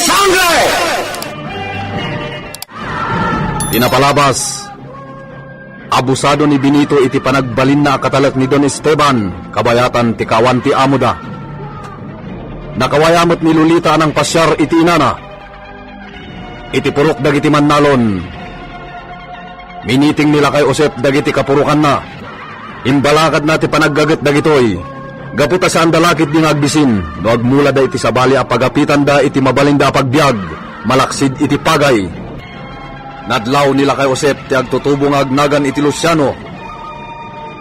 sangre! Pinapalabas. Abusado ni Benito iti panagbalin na katalak ni Don Esteban, kabayatan ti kawan ti amuda. Nakawayamot ni Lolita ng pasyar iti inana. Iti purok dagiti mannalon. Miniting nila kay Josep dagiti kapurukan na. Imbalakad na ti panaggagat dagitoy. Gaputa sa andalakit di ngagbisin. No agmula da iti sabali a pagapitan da iti mabaling da pagbiag. Malaksid iti pagay. Nadlaw nila kay Josep ti agtutubong agnagan iti Luciano.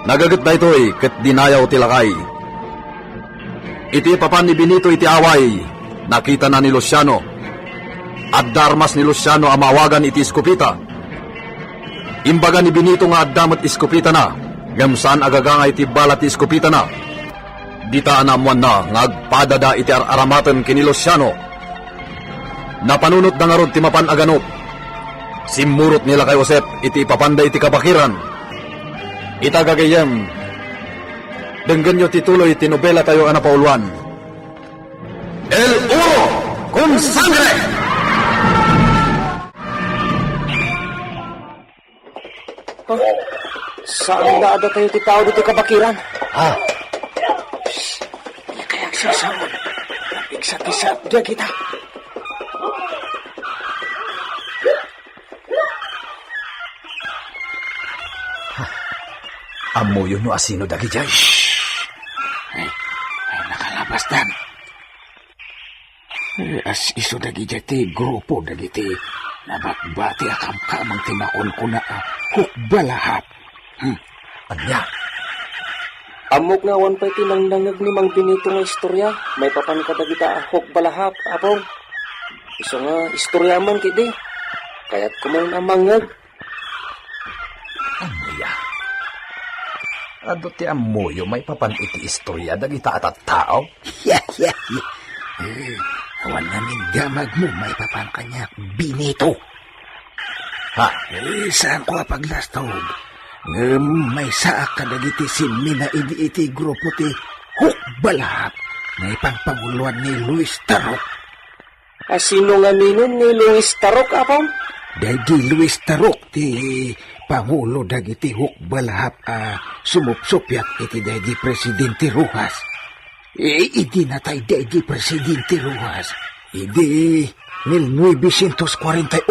Nagagat da itoy ket dinayaw ti lakay. Iti papan ni Benito iti away. Nakita na ni Luciano. At darmas ni Luciano amawagan iti iskupita. Imbaga ni Benito nga addamat iskupita na. Gamsaan agaga nga iti balat iskupita na. Dita anamuan na nga agpadada iti aramatan kini Luciano. Napanunot na nga rod ti mapan aganop. Simurot nila kay Josep iti ipapanda iti kabakiran. Itagagayam. Denggan nyo tituloy tinobela tayo anapauluan. El Uro con Sangre! Saan na ada tayo ti tao dito kabakiran? Ah, Kaya sasaon. Iksat-isat dia kita. amo yun no asino dagi jay. Ay, nakalabas dan. As iso dagi jati grupo dagi ti nabakbati akam kamang timakon ko na hukbalahap. Anya? Amok na wan pa'y tinangnangag ni Mang Benito nga istorya. May papan ka dagi ta hukbalahap, apong. Iso nga istorya man kidi. Kaya't kumang amangag. Anya? Ado ti amoyo may papan iti istorya dagita at tao? Yeah. Awan namin gamag mo may papan kanya Benito. Ha? Saan ko paglastog? May saak ka dagiti sinmina iti grupo ti hukbalahap. May pangpanguluan ni Luis Tarok. Sino nga minon ni Luis Tarok, apong? Dagi Luis Tarok ti pangulo dagiti hukbalahap sumupsupyak iti dagi Presidente Rojas. Idi natay dagi Presidente Rojas. Idi 1948.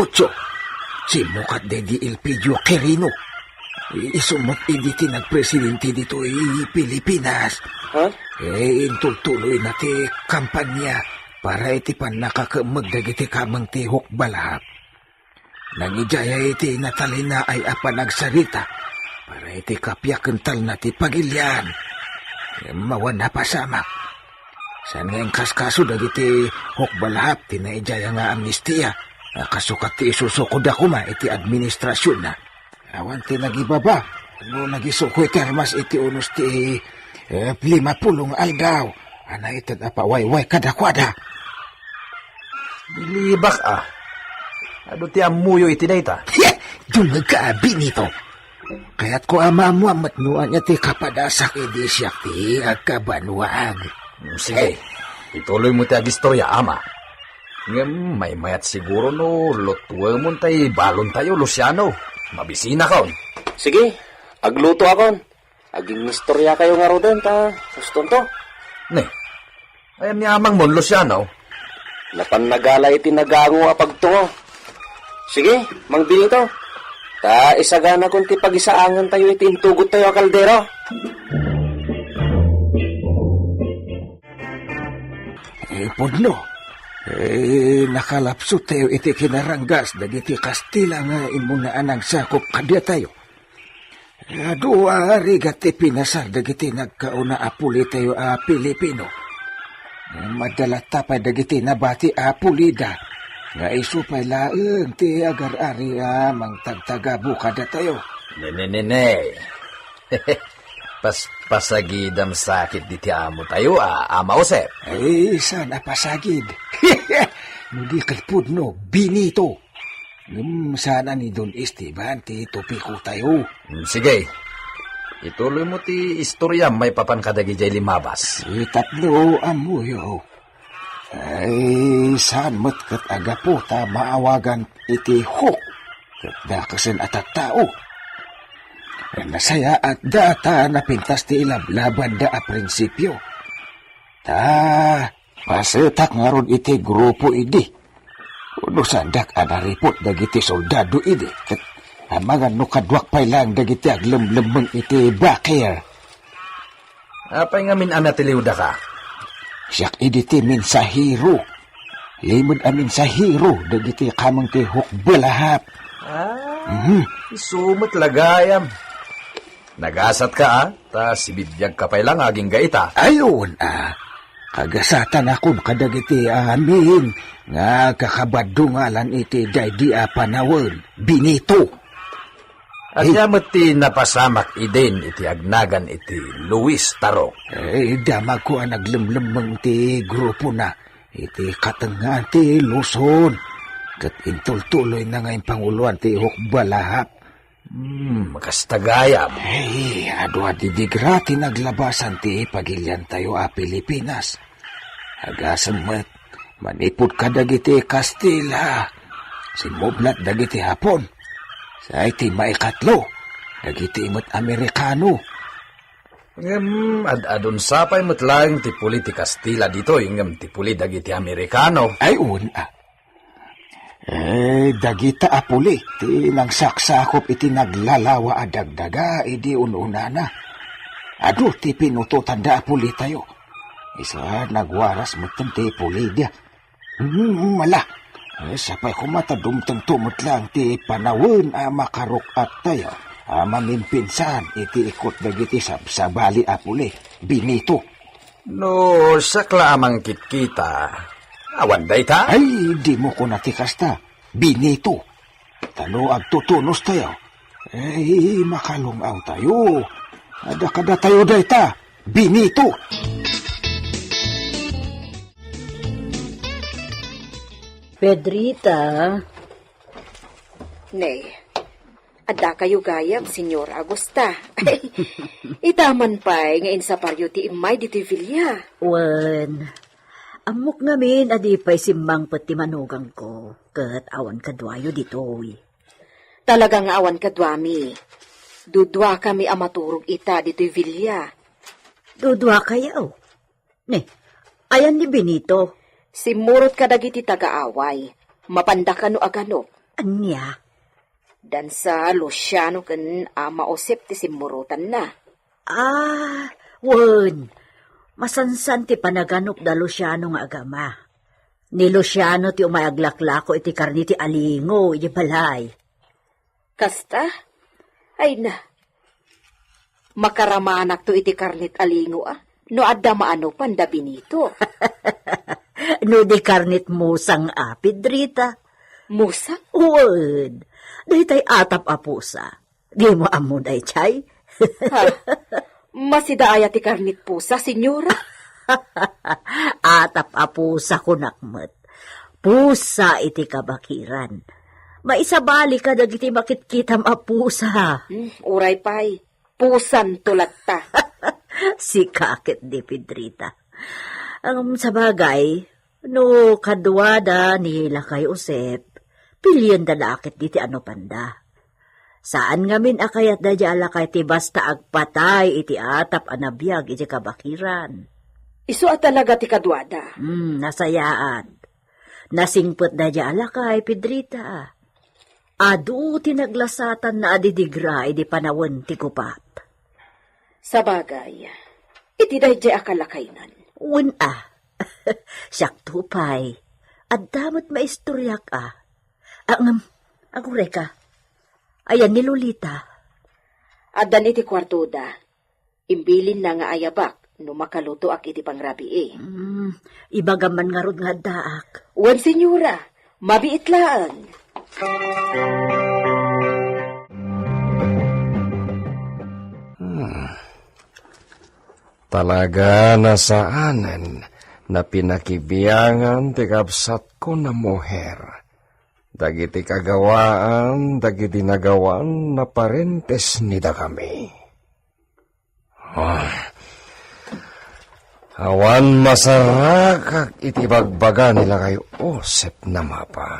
Simukat dagi Elpidio Quirino. Isumot iditi nagpresidente dito Pilipinas. Ha? Intutuloy na ti kampanya para iti pan nakakamag dagiti kamang ti hukbalahap. Nangijaya iti natalina ay apanagsarita para iti kapyakental na ti pagilyan. Mawan na pasamak. San ngayong kaskaso dagiti hukbalahap tinaijaya nga amnestia. Kasukat ti isusukod ako ma iti administrasyon na. Awan ti nagibaba. Ano nagisukoy termas iti unos ti 50 aldaw. Ana iti apawayway kadakwada. Bilibak Ado ti amuyo iti dayta? Dumag ka, Benito. Kaya't ko amamuamat nuan niya ti kapadasak edi siya ti agkabanwaag. Sige, ituloy mo ti agistorya, ama. Ngam, may mayat siguro no, lutuwa mo tayo, balon tayo, Luciano. Mabisina ka. Sige, agluto ako. Aging istorya kayo nga ro din, ta. Gusto to. Ne, ayam ni amang mon, Luciano. Napan nagalay tinagango apagtungo. Sige, Mang Benito. Ta isagana kung ti pag-isaangan tayo itintugot tayo a kaldero. Podno. Nakalapso tayo iti kinaranggas dagiti Kastila nga imunaan ang sakop kadya tayo. Dua rigat ti pinasar dagiti nagkauna apuli tayo Pilipino. Madalat tapay dagiti nabati Pulida. Nga isupay laeng ti agar-ari mang tagtagabu kada tayo. Ne. Pasagidam sakit di ti amo tayo, ama Josep. Ay, sana pasagid. Hindi kalpudno, Benito. Sana ni Don Esteban, ti tupiko tayo. Sige, ituloy mo ti istorya may papan kadagi jay limabas. Tatlo amuyo. Ay, saan mo't kat aga po ta maawagan iti Hook kat dakasan at tao. Nasaya at data napintas ti ilablaban da a prinsipyo. Ta, pasetak nga ron iti grupo idi. Uno sandak anaripot dagiti soldado idi. Kat amagan no kadwak pay lang dagiti aglemlembeng iti bakir. Apay nga min anatiliw da ka? Siyak idi ti minsahiro. Limod amin sa hero dagiti kamang ti Hook balahap. Sumot lagayam. Nagasat ka ta sibidyag ka pay lang aging gaita. Ayun kagasatan akon kadagiti amin nga kakabadungalan iti daydi a panawon Benito. At yamot ti napasamak idin iti agnagan iti Luis Tarok. Damag ko ang naglemlemang ti grupo na iti katangan ti Luzon. Kat intultuloy na ngayon panguluan ti Hook balahap. Makastagayam. Adwa didigrati naglabasan ti pagilyan tayo a Pilipinas. Agasam met, manipod ka dagiti Kastila. Simublat dagiti Hapon. Sa iti maikatlo, dagiti imot Amerikano. Adadon sapay mo't lang ti puli ti Kastila dito, ingam ti puli dagiti Amerikano. Ay dagita apuli, ti nang saksakop iti naglalawa a dagdaga, idi ununa. Ado, ti pinututan da apuli tayo. Isa nagwaras mo ti puli dia. Mala, sapay kumatadumtang tumot lang ti panawin a makarok at tayo. Mamimpinsan, iti ikot dagiti sabali apuli, Benito. No, sakla amang kitkita. Awan day ta? Ay, di mo ko natikasta. Benito. Talo agtutunos tayo. Makalungaw tayo. Ada-kada tayo day ta. Benito. Pedrita. Nay, ada kayo gayam, Senyor Agusta. Itaman pa'y ngayon sa paryo ti imay dito Villa. Wen, amok ngamin adi pa'y simbang pati manugang ko, kat awan kadwayo ditoy. Talagang awan kadwami. Dudwa kami amaturog ita dito Villa. Dudwa kayo. Ne, ayan ni Benito. Simurot ka dagiti taga-away. Mapanda ka no agano. Anya? Dan sa Luciano kan maosip ti simurutan na. Wen, masansan ti panaganop da Luciano nga agama. Ni Luciano ti umayaglaklako iti karni ti alingo, iti balay. Kasta? Ay na. Makaramanak to iti karnit alingo no adda maano panda Benito. No di karnit musang Pedrita. Musang? Wen, dahi tay atap apusa. Di mo amo day chay? Masidaaya ti karnit pusa, senyora. Atap apusa ko nakmet. Pusa iti kabakiran. Maisabali ka dagiti makitkitam apusa. Uray pay, pusan tulat ta. Si kakit di Pedrita. Sa bagay, no kadwada ni Lakay Usep, pilyon dalakit diti ano panda. Saan ngamin akayat da jala kay ti basta agpatay iti atap anabiyag iti kabakiran. Isu talaga ti kadwada. Nasayaan. Nasingpot da jala kay Pedrita. Adu tinaglasatan na adidigra iti panawon ti kupat. Sa bagay, iti dayjay akalakaynan. Siyak tupay. At damat maistoryak Ang reka. Ayan ni Lolita. Adan iti kwartuda. Imbilin na nga ayabak no makaluto ak iti pangrabi Ibagaman nga rod nga daak. Wan senyora, mabiitlaan. Talaga nasaanan na pinakibiyangan ti kapsat ko na moher. Dagiti kagawaan, dagiti nagawan na parentes nida kami. Awan masarakak iti bagbaga nila kay Osep na mapa.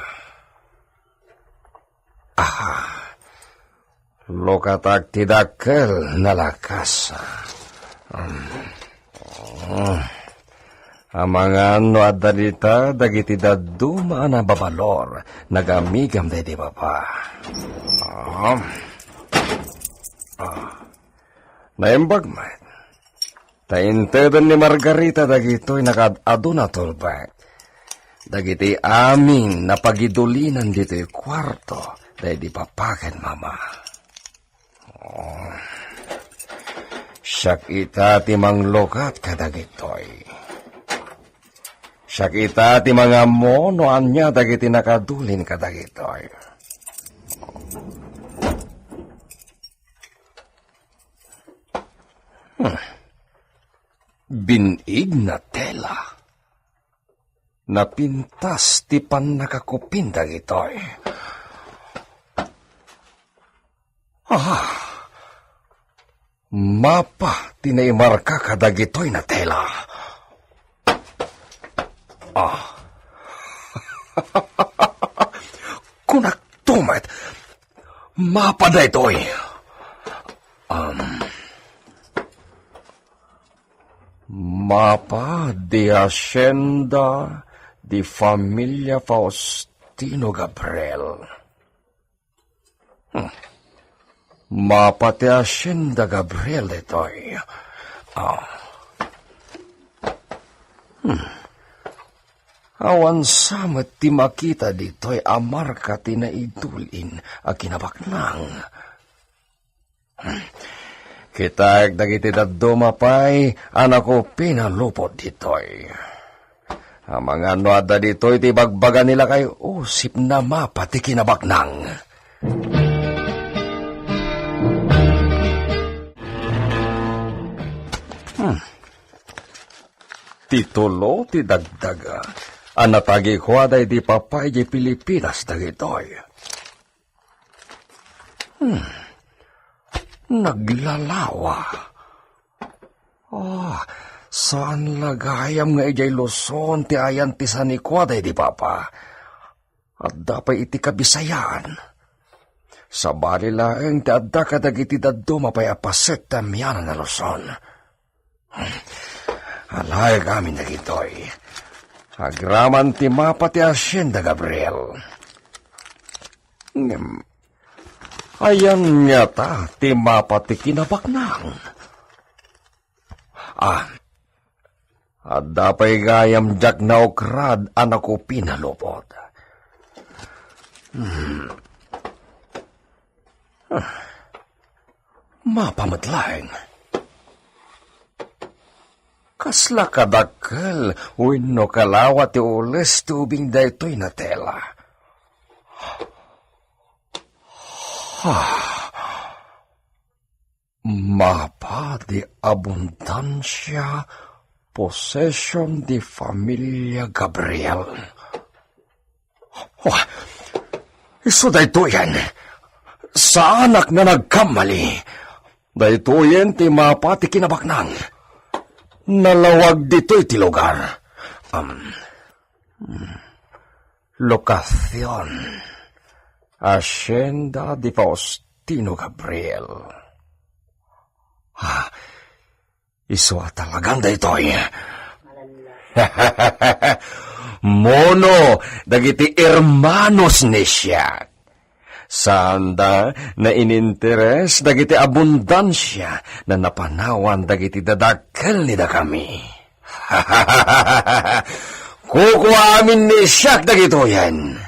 Aha, lokatak tidakkel na lakas. Amangan no adalita dagiti daduma na babalor nagamigam di papa. Naimbag man. Taintedan ni Margarita dagito'y nakadado na tolbak. Dagiti amin na pagidulinan dito'y kwarto dahil di papakan mama. Siyak ita ti manglokat kadagitoy. Siyak ita ti mga monoan niya dagiti nakadulin kadagitoy. Binig na tela. Napintas ti pan nakakupin dagitoy. Mapa tinaimarka kadagitoy na tela. Kunak tumat. Mapa da itoy. Mapa de Hacienda di Familia Faustino Gabriel. Mapa de Hacienda Gabriel ito'y. Awan samet ti makita dito'y amarka tinaidulin a kinabaknang. Kita dagiti daddo mapay, anak ko pinalupot ditoy. Ang mga nuada ditoy, ti bagbaga nila kay Osip na mapa ti kinabaknang. Titulo ti dagdaga, anatagi ko aday di papay di Pilipinas dagitoy. Naglalawa. Saan lagayam nga ijay Luzon ti ayan ti sanikwaday di papa. At dapay iti kabisayaan. Sa bali laeng ti adda kadagiti daddo mapay apaset tamyanan na Luzon. Alay kami na gitoy. Agraman ti mapa ti Hacienda Gabriel. Ayan nga ta, ti mapati kinabaknang. At dapay gayam jak na okrad anak ko pinalupot. Mapamatlaeng. Kasla kadakkel, wino kalawa ti ules tubing da ito'y na tela. Mapa de abundancia, possession de Familia Gabriel. Iso da ito yan. Sa anak na nagkamali. Da ito yan ti mapa ti kinabaknang. Nalawag dito iti lugar. Lokacion. Hacienda di Faustino Gabriel. Iso talagang da ito eh. Mono, dagiti hermanos ni siya. Sanda na ininteres dagiti abundansya na napanawan dagiti dadakkel ni da kami. Kukuha amin ni siya dagito yan.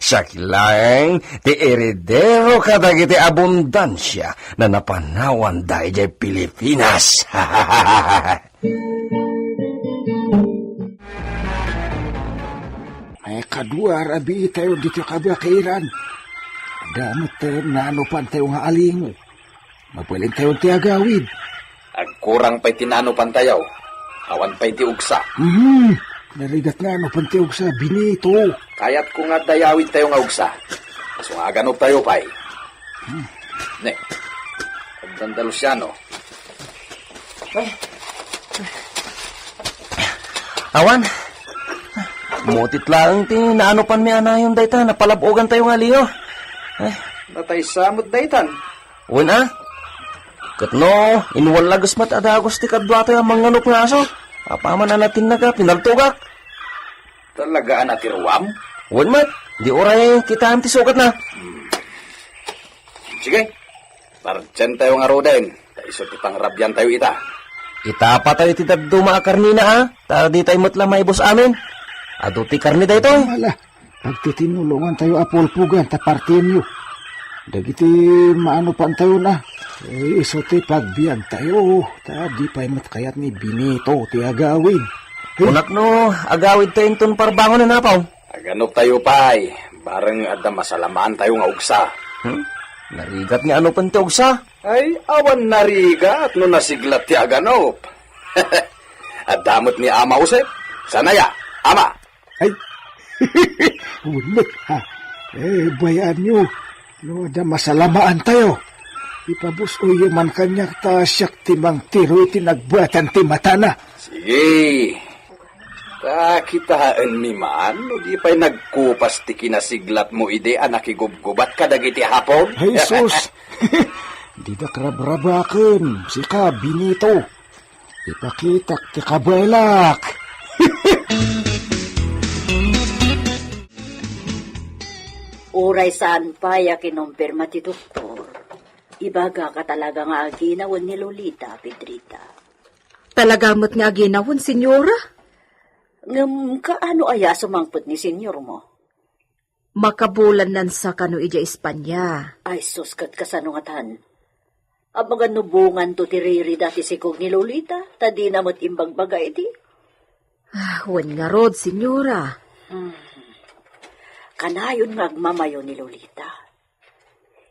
Siya kilaeng ti eredero kadagiti abundansya na napanawan dahil Pilipinas. Ay kadua rabi tayo dito kabakiran. Damot tayo nanupan tayo nga aling. Mapaling tayo ti agawid. Agkurang pa'y tinanupan tayo. Awan pa'y ti ugsa. Narigat nga nanupan tayo sa binito. Kaya't kung nga dayawid tayo nga ugsa. Kaso nga ganop tayo pa'y. Ne, Pagdandalusyano. Awan. Mutit lang ti naano pan mi anayon dayta napalabogan tayo nga liyo. Natay samot daytan. Una. Katno, inwalagos mat adagos ti kadwa tayo manganok nga aso. Apaman na natin naga pinagtugak. Talaga na tiruam? Wan mat, di oray kita ti sukat na. Sige. Parjan tayo nga roden. Kaiso ti pangrabyan tayo ita. Itapa tayo ti dagduma a karnina ha. Tara di tayo matla maibos amin. Ado ti karni da ito. Wala, pagtitinulungan tayo apulpugan, tapartin nyo. Dagiti maano pan tayo na. Iso ti pagbiyan tayo. Di pa matkayat ni Binito ti agawin. Unak no, agawid tayo ton parbangon na napaw. Aganop tayo pay. Bareng adda masalamaan tayo nga ugsa. Narigat nga ano pan ti ugsa. Ay, awan narigat no nasiglat ti aganop. At damot ni Ama Usep. Sanaya, Ama. Ay, ulit ha. Bayan nyo. No, da masalamaan tayo. Ipabusoy man kanyak ta siyak timang tiro iti nagbuatan ti matana. Sige. Kitaan mi man, no di pa'y nagkupas ti kinasiglat mo ide anak igubgubat ka dagiti hapon. Ay, sus. Di da karabrabaken. Si ka, Binito. Ipakitak ti kabalak. Uray saan pa ya kinumpirma ti doktor. Ibaga ka talaga nga aginawan ni Lolita, Pedrita. Talaga mo't nga ginawon, senyora? Kaano aya sumangpot ni senyor mo? Makabulan nan sa kano ija Espanya. Ay, suskat ka sa nungatan. Abaga nubungan to tiriri dati sikog ni Lolita, tadi namot imbagbaga iti. Wan nga rod, senyora. Kanayon nga agmamayo ni Lolita.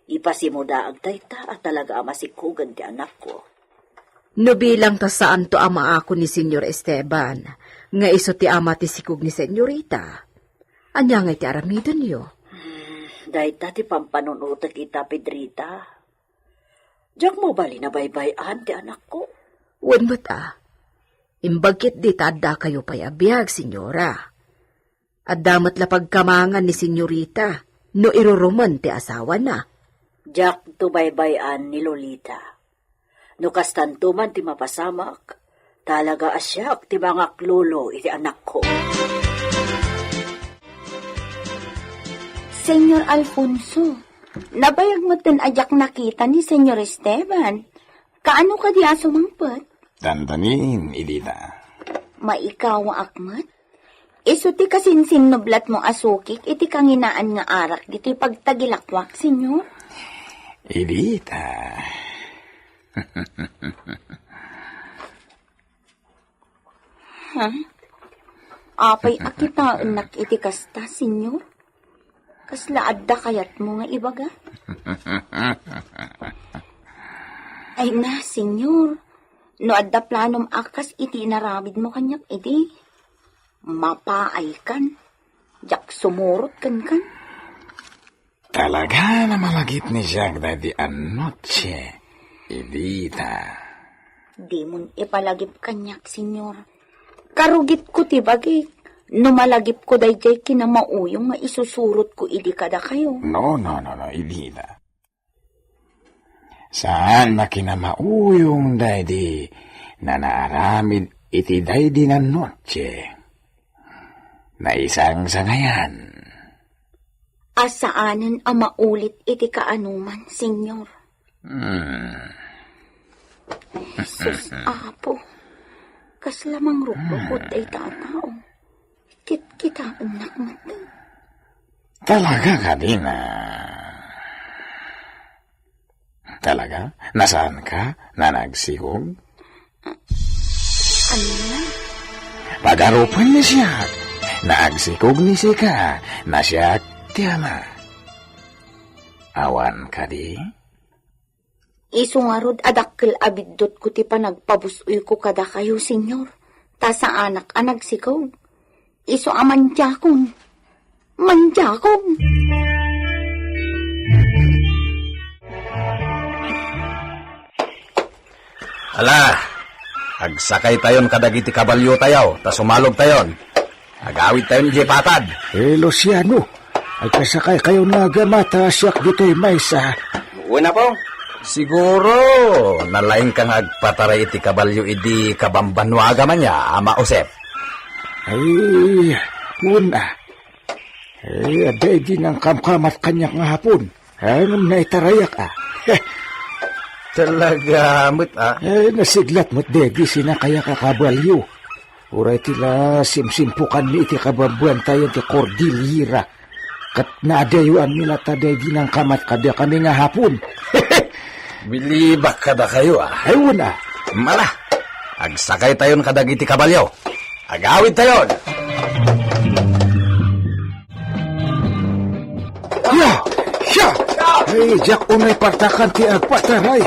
Ipasimuda agtayta at talaga amasikugan ti anak ko. No bilang ta saan to ama ako ni Senyor Esteban, nga iso ti ama ti sikog ni Senyorita. Anya nga ti aramidon yo. Dahil ti pampanunutak kita, Pedrita. Diyak mo bali na baybayan ti anak ko? Wan mo't imbagkit di tada kayo payabiyag, senyora. At damat la pagkamangan ni senyorita, no iruruman ti asawa na. Diyak to baybayan ni Lolita. No kastanto man ti mapasamak, talaga asyak ti bangak lolo iti anak ko. Senyor Alfonso, nabayag mo tin ajak nakita ni Senyor Esteban. Kaano ka di asumangpot? Dandanin, Ilita. Maikaw ang akmat? Iso ti kasinsin noblat mo asukik, iti kanginaan nga arak, dito'y pagtagilakwak, senyor. Ilita. Ha? Apay akitaan nak iti kasta, senyor? Kasla adda kayat mo nga ibaga? Ay na, senyor. No adda planom akas iti naramid mo kanyak iti. Mapaay kan. Jak sumurot kan. Talaga na malagip ni Jack Daddy anoche, Ilita. Di mon ipalagip kanyak, senyor. Karugit ko ti bagik. No malagip ko dayjay kinamauyong maisusurot ko idi kada kayo. No, Ilita. Saan na kinamauyong Daddy na naaramid iti Daddy na noche? Na isang sangayan. Asaanan ang maulit iti kaanuman, senyor. Sus, apo. Kaslamang rukukot ay tatao. Kita anak mati. Talaga ka din Talaga? Nasaan ka? Na nagsigog? Ano na? Pagarupan ni siya. Naagsikog ni Sika. Na siya tiyama. Awan ka di? Isungarod adakkel abiddot ko ti panagpabusoy ko kada kayo, senyor. Ta sa anak anagsikaw. Iso amanjakong. Manjakong. Ala, Agsakay tayon kadagiti kabalyo tayo, ta sumalog tayon. Agawid tayon di patad. Luciano, ay kasakay kayo nagamata siyak dito'y maysa. Una po. Siguro, nalaing kang agpataray iti kabalyo idi kabambanwaga man niya, Ama Josep. Ay, una. Ay, aday din ang kamkamat kanya nga hapon. Ay, naitarayak Talaga, mo't Ay, nasiglat mo't dedi sina kaya kakabalyo. Uray tila simsimpukan ni iti kababuan tayo ti Cordillera. Kat naadayuan nila taday din ang kamat kada kami nga hapon. Bilibak kada kayo Ay, una. Mala, agsakay tayon kadagiti kabalyo. Agawid tayon. Ya! Siya! Ay, jak unay partakan ti agpataray.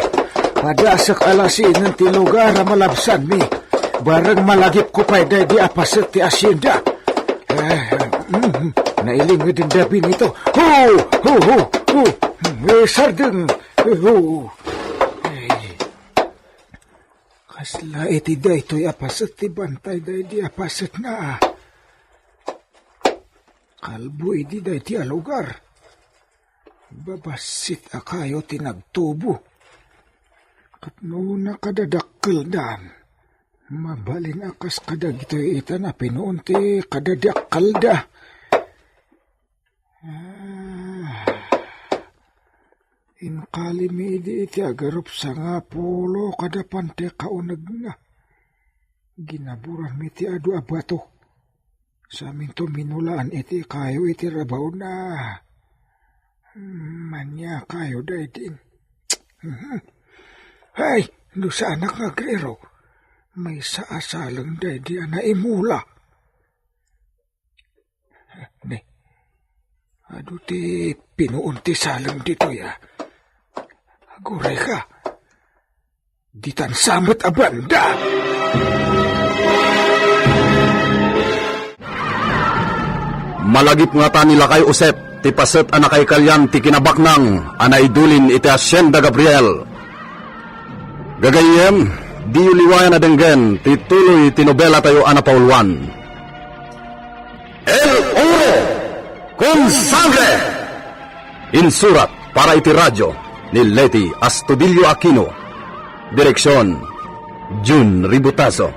Padasak alasin ng ti lugar malabsan mi. Barang malagip ko pa'y di apaset ti asyenda. Nailing din dabi nito. Ho! Ho! Ho! Ho! Sardeng! Ho! Kasla iti da ito'y apaset ti bantay di apaset na. Kalbo iti da iti alugar. Babasit akayo tinagtubo. Kat muna kadadakkel dan. Mabalin akas kadag ito'y ita na pinuon ti kadadakkel da. Inkalimi di iti agarup sa nga polo kadapan ti kaunag na. Ginaburan mi ti adu abato. Sa amin to minulaan iti kayo iti rabaw na. Manya kayo day din. Ay, lusa anak nga grero. May saasalang day di na imula. Ne, adu ti pinuun ti salang dito ya. Aguray ka. Ditan samot abanda. Malagip nga ta nila kay Josep, ti paset anakay kalyan ti kinabaknang, anaidulin iti Hacienda Gabriel. Gagayem, di uliwayan na denggen, ti tuloy tinobela tayo anapauluan. El Oro con Sangre! Insurat para iti radyo ni Leti Astudillo Aquino. Direksyon, June Ributazo.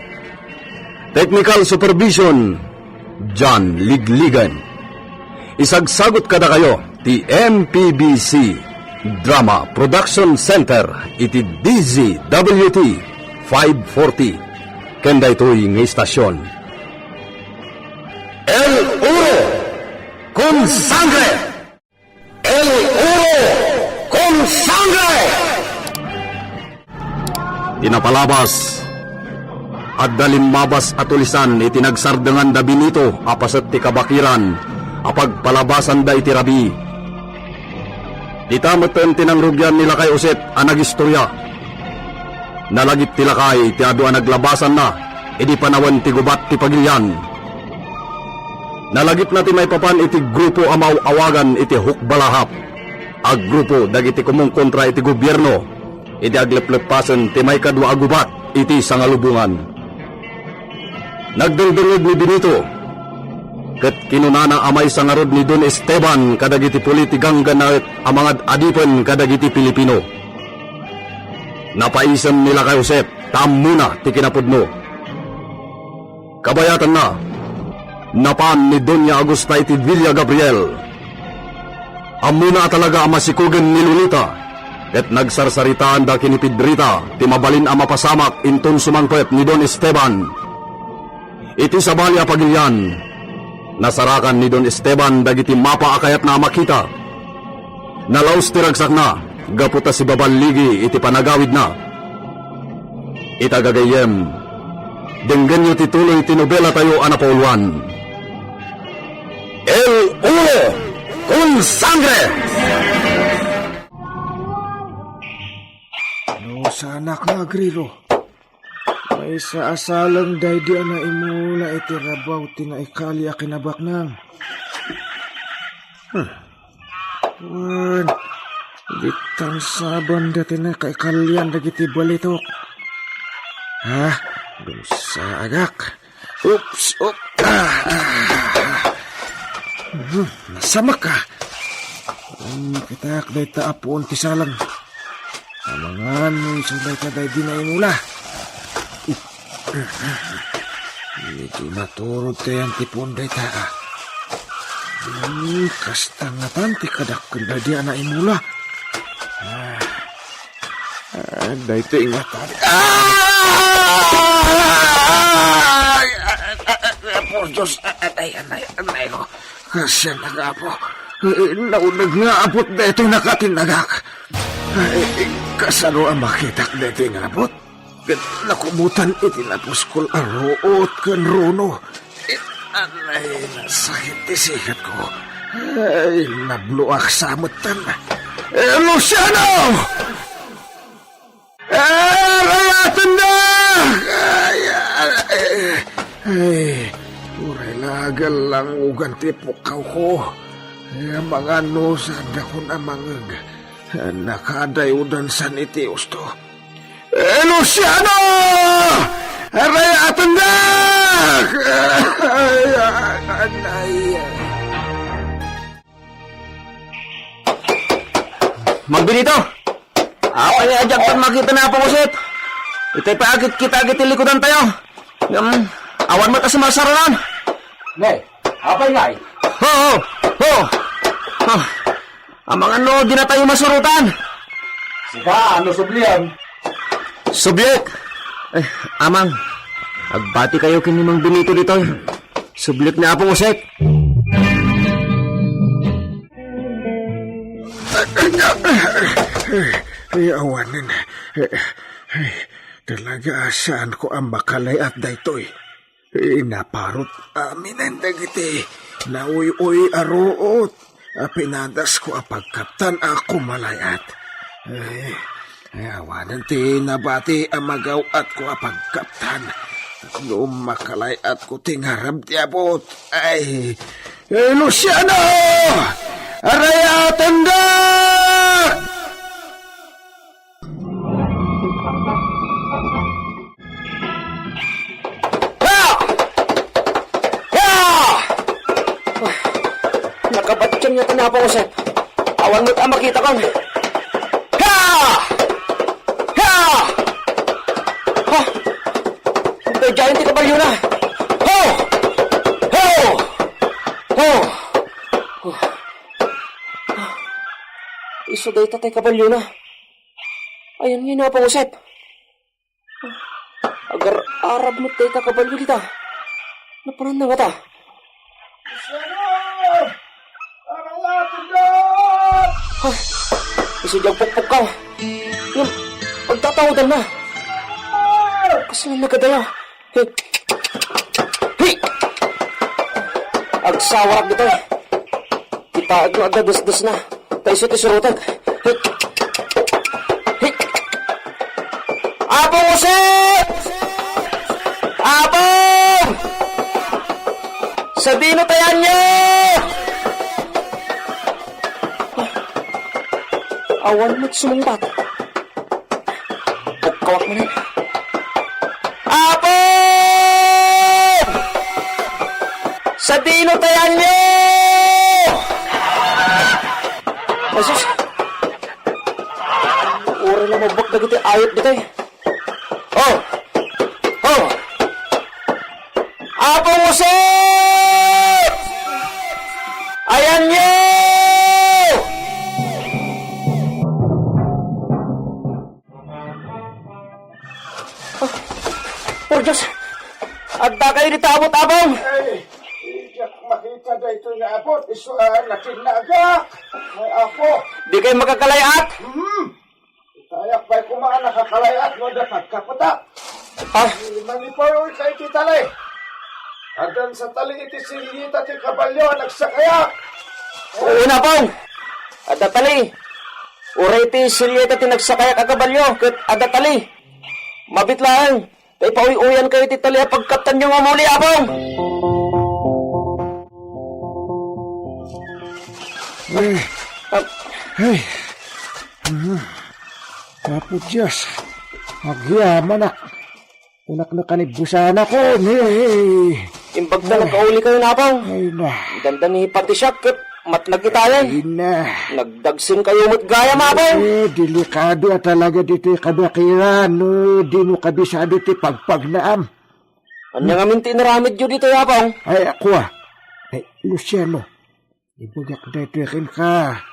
Technical Supervision, John Ligligan. Isagsagot kada kayo ti MPBC Drama Production Center iti DZWT 540 kenda ito'y ng istasyon. El Oro con Sangre! El Oro con Sangre! Tinapalabas at dalimabas at ulisan itinagsardangan da binito apasat ti kabakiran apagpalabasan da iti rabi. Ditamatan tinangrugyan nila kay Josep anagistorya. Nalagip tila kay ti adu anaglabasan na idi panawan ti gubat ti pagilyan. Nalagip na ti may papan iti grupo amaw awagan iti hukbalahap. Ag grupo dagiti kumong kontra iti gobyerno iti agleplepasan ti may kadwa agubat iti sangalubungan. Nagdungdungod ni Benito ket kinunana amay sangarod ni Don Esteban kadagiti politigang ganat amangad adipen kadagiti Pilipino. Napaisem nila kay Josep tamuna ti kinapudno. Kabayatan na napan ni Doña Agusta iti Villa Gabriel. Amuna talaga amasikugen ni Lolita ket nagsarsaritaan da kini Pedrita ti mabalin a mapasamak inton sumangpet ni Don Esteban. Iti sabali a pagilyan, nasarakan ni Don Esteban dagiti mapa akayat na makita. Nalaus ti ragsak na, gaputa si babaligi iti panagawid na. Itagagayem, denggan nyo tituloy tinobela tayo anapauluan. El Oro con Sangre! No, sa anak nga agriro. May sa asalang day di na imula iti rabaw tinaikali a kinabaknang. Wan, ditan saban dati na kaikalian dagiti balitok. Sagak. Oops, op. Nasama ka. Kita akday taapon ti salang. Amangan mo isulay ka day dinay mula. Hindi maturod tayo ang tipon day taa. Kastangatan ti kadakkel day di anay mula. Day ito ingatan. Por Diyos, anay ko. Kasya nag-apo. Naunag nga abot na ito nakatinagak. Kasano ang makitak na ito yung abot? Nakumutan itinapos ko aroot kan Rono. Anay, nasakit isikat ko. Ay, nabluak samutan. Luciano! Rayatan na! Uray lagal lang ugan tipukaw ko. Mga nusa dakon amangag. Nakadayudan sa nitius to. Luciano! Rayatan na! Magbinito! Ako ay adyak pan makita na po usip. Itay pa agit kita agit ilikodan tayo. Awan mo ta si masaranan. Ngay, apay ngay. Ho! Ang mga no, di na tayo masurutan. Sika, ano sublihan? Subyek! Amang, agbati kayo kinimang Benito dito. Subyek na po usip. Awanin. Talaga saan ko ang makalayat daytoy. Naparot amin ang dagiti. Nauy-uy aroot. Pinadas ko apagkaptan ako malayat. Awanan ti nabati ang magawat ko apagkaptan. Noong makalayat ko tingarab ti abot. Luciano! Arayatan da! Nakabatyan niya na po usip. Awan mo't ang makita kong. Ito giant ti kabalyo na. Iso day tatay kabalyo na. Ayan nga na po usip. Agar arab mo't day ta kabalyo dita. Napanan na nga ta. Isidang pukpuk ka. Yung pagtatawadan na. Kasi lang nagkadaya. Hey! Agsawarag dito eh. Kita agdadas-das na. Taisot isurutag. Hey! Apong usip! Apong! Sabihin mo tayan niyo! Awan mo't sumumbat. Pagkawak mo na. Apo! Sabihin mo tayan niyo! Masus! Ura na mabak na giti ayot dito eh. Oh! Apo musip! Ayan niyo! Por Diyos! Agda kayo dito abot-abong! Iyak makita da ito nga abot. Iso nakinagak. Ay ako. Di kayo makakalayat! Itayak ba'y kumaan nakakalayat mo da pagkapata. Manipayoy kay titalay. Adan sa tali iti silita ti kabalyo nagsakaya. Oo na pong! Adatali! Uray ti silyeta ti nagsakaya kagabalyo kat adatali! Mabit lang! Tay pauwi-uyan kayo ti tali pagkaptan nyo nga muli apong! Apo Diyos. Agyaman na. Unak na kanibbusan ako. Hey. Imbag na nagkauli kayo na, Apong. Ay na. Ganda ni pati siya, kat matlag itayan. Ay na. Nagdagsin kayo mo't gaya, Apong. Delikado talaga dito yung kabakiran. No, di mo kabisado ti pagpagnaam. Anya nga minti naramid yun dito, Apong. Ay, ako Ay, Luciano. Ibagak na ito yakin ka.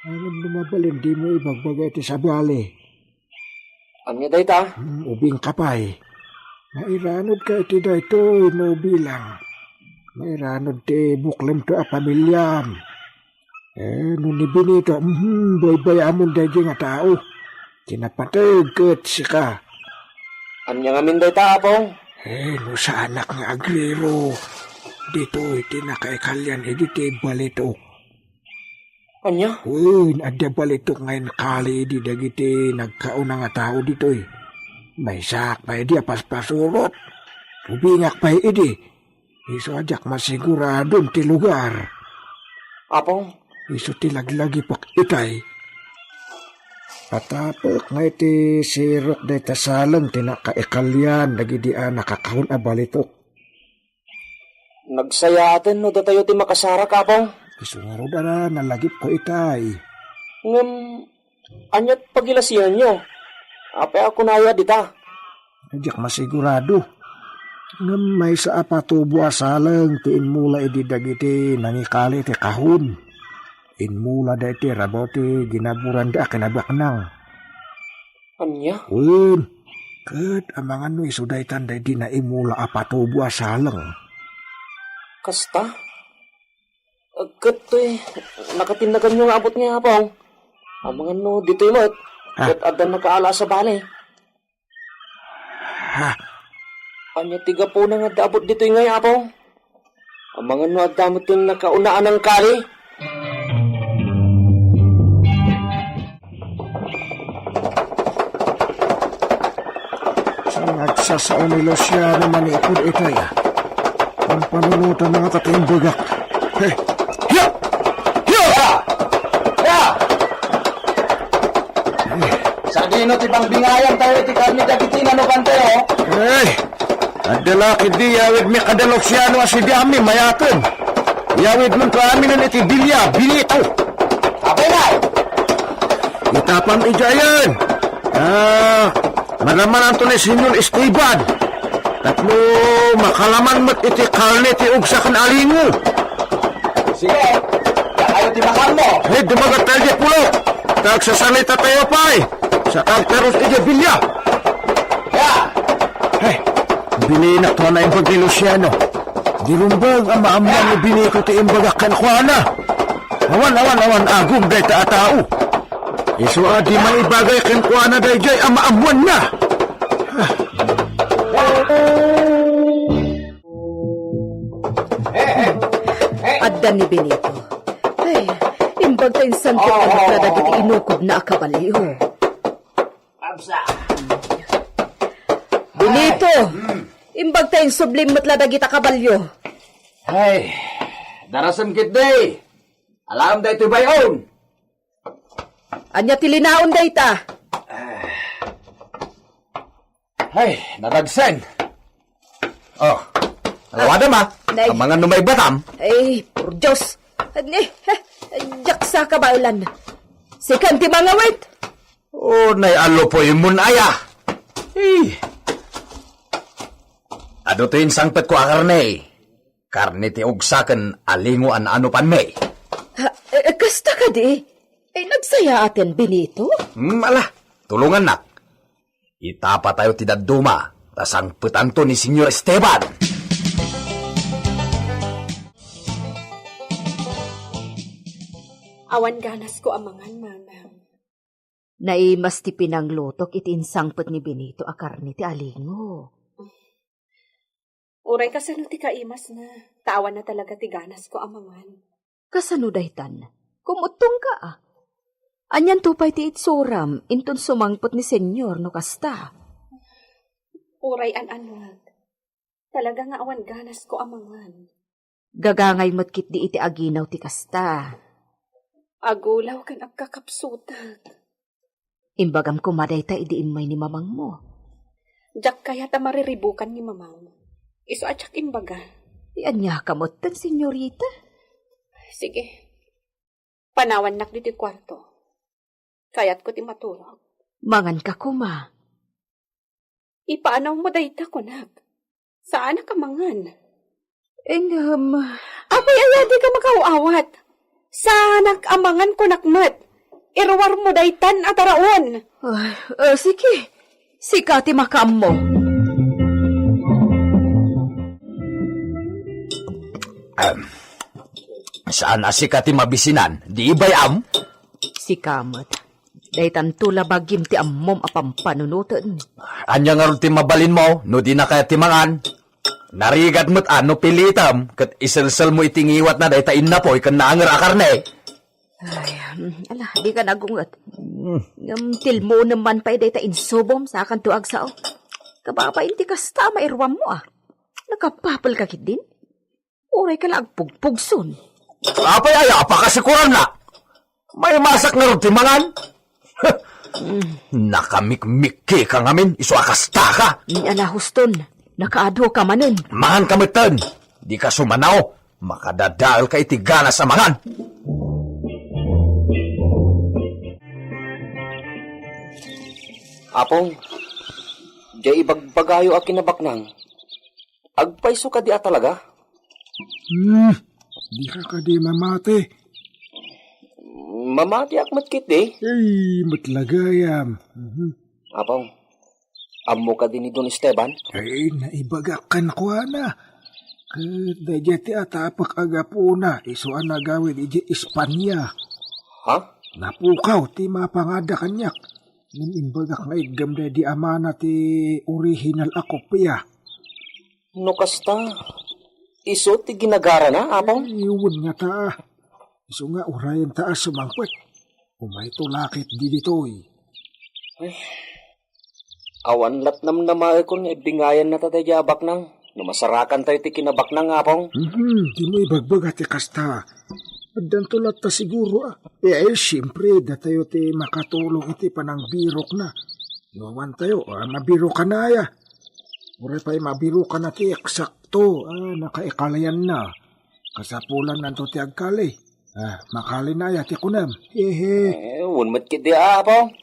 Anong lumabalin, di mo ibagbagay ti sa bali. Anya day ta? Ubing kapay. Mairanod ka iti da ito, no bilang. Mairanod ti buklam to a pamilyam. Nung ni Benito, boy-boy amon da nga tao. Kinapatag kat sika. Anya nga min day ta, Apong. No sa anak nga agrero. Dito iti nakaikalyan, iti balitok. Anya? Uy, adya balitok ngayon kali di dagiti nagkauna nga tao dito eh. May sak pa di apas-pasurot. Ubingak pa idi. Iso ajak masiguradon ti lugar. Apong? Iso ti laglagi pak itay. Patapok nga iti sirok day tasalang tinakaikalyan dagiti nakakahon a balitok. Nagsayaten no datayo ti makasara, Apong. Iso nga ro dara nalagip ko itay. Ngam, anyat pagilasiyan nyo. Apay ako naya dita. Ajak masigurado. Nga may sa apatubo asalang ti inmula edi dagiti nangikali ti kahun. Inmula da iti rabaw ti ginaburan da kinabaknang. Anya? Uyn, kat amangan no isudaytan da di na imula apatubo asalang. Kasta? Agkat nakatinagan nyo nga abot nga, Apong. Amangan no, dito imot. Kat adan nakaala sa bali. Ha? Anya tiga po na nga daabot dito nga, Apong. Amangan no, adamot yung nakaunaan ng kari. Sa nagsasaon ni Luciano manikod itay ang panunutan ng katimbagak. Hey! Hiya! Hiya! Hiya! Sa dino ti bang bingayan tayo ti karni dagiti no kantero. Hey! Adalaki di yawid mi kadaloksiano si Dami mayatan. Yawid man ko amin na iti bilya, binito. Apay na! Itapam ijayan. Maraman ang ni Senyor Esteban. Tatlo makalaman mat iti karne ti ugsakan alingo. Sige, kayo ti makan mo. Hey, dumagat tayo di pulo. Tagsasalita tayo pa sa kalteros iti bilya. Hiya! Hey, bininak to na imbag ni Luciano. Dirumbag ang maamuan ni biniko ti imbagak kankuana. Awan, agum day ta atao. Iso di man ibagay kankuana day jay ang maamuan na. Adda ni Benito. Ay, imbag tayo santot na magladagit inukod na akabaliho. Absa! Benito! Imbag tayo sublim matladagit akabalyo. Ay, darasam kit day. Alam day to bayon. Anya tilinaon day ta. Ay, naragsen. Oh, alawada ma. Nay. Ang mga numay batam. Ay, por Diyos. Jaksa ka ba ulan? Sikan ti mga wait. Oh, nay alo po yung munaya. Eh. Ado to yung sangpet ko akarne. Karne ti ugsaken alingo an ano pan may. Kasta ka di. Ay, nagsaya atin, Benito. Ala, tulungan nak. Itapa tayo ti daduma. Tasangpetan to ni Senyor Esteban. Awan ganas ko amangan, manang. Naimas ti pinanglutok iti insangpet ni Benito a karni ti alingo. Uray kasano ti kaimas na. Tawan na talaga ti ganas ko amangan. Kasano daytan? Kumutong ka ah. Anyan tupay ti itsuram, inton sumangpot ni senyor no kasta. Uray an-anwag. Talaga nga awan ganas ko amangan. Gagangay mo't kit di iti aginaw ti kasta. Agulaw kan agkakapsutag. Imbagam kumaday ta idi imay ni mamang mo. Jak kaya ta mariribukan ni mamang. Iso at jak imbaga. Yan niya kamutan, senyorita. Sige. Panawan nak dito kwarto. Kayat ko ti maturog. Mangan ka kuma. Ipaanaw mo dayta ko, nak. Saan ka mangan? Apay aya di ka makauawat. Saan amangan ko nakmat? Irwar mo daytan at araon. Sige. Sikati makam mo. Saan asikati mabisinan? Di bayam? Sikamat. Daytan tula bagim ti ammom apam panunutan. Anya nga ron ti mabalin mo, no di na kaya timangan. Narigat mo't ano pilitam, kat iselsel mo itingiwat na dayta inna po, ikan naangar akarne. Ay, di ka nagungat. Tilmo naman pa'y dayta insubom sa akan tuag sao. Kababa inti kasta mairwam mo Nakapapal kakit din. Uray ka lang pugpugson. Apay ay apakasikuran na. May masak na ron timangan. Nakamikmiki ka ngamin, iso akasta ka. Ala huston, nakaadho ka manin. Mangan kamitan, di ka sumanaw, makadadaal ka itigana sa mangan. Apong, di ibagbagayo a kinabaknang. Agpaiso ka di talaga? Di ka di mamate. Mamati akmat kit di. Matlagayam. Apong, amo ka din ni Don Esteban? Naibagakan ko na. Kadayati atapak agapuna. Isuan na gawin iji Espanya. Ha? Napukaw, ti mapangada kanyak. Nanimbagak na igamda di amana ti original akopya. No kasta, iso ti ginagara na, apong? Iwan nga ta. Iso nga urayan taas sumangkwet. Umay tulakit di ditoy. Awan lat nam namae ko nga ibingayan na tatay baknang. Numasarakan tayo ti kinabaknang, apong? Di mo ibagbaga ti kasta. Adan tulat ta siguro siyempre datayo ti makatulong iti panang birok na. Nuwan tayo, mabiro ka na ya. Uray pa'y mabiro ka na ti eksakto, nakaikalayan na. Kasapulan nanto ti agkali. Makali na ya ti kunam. Unmat kit di, apong?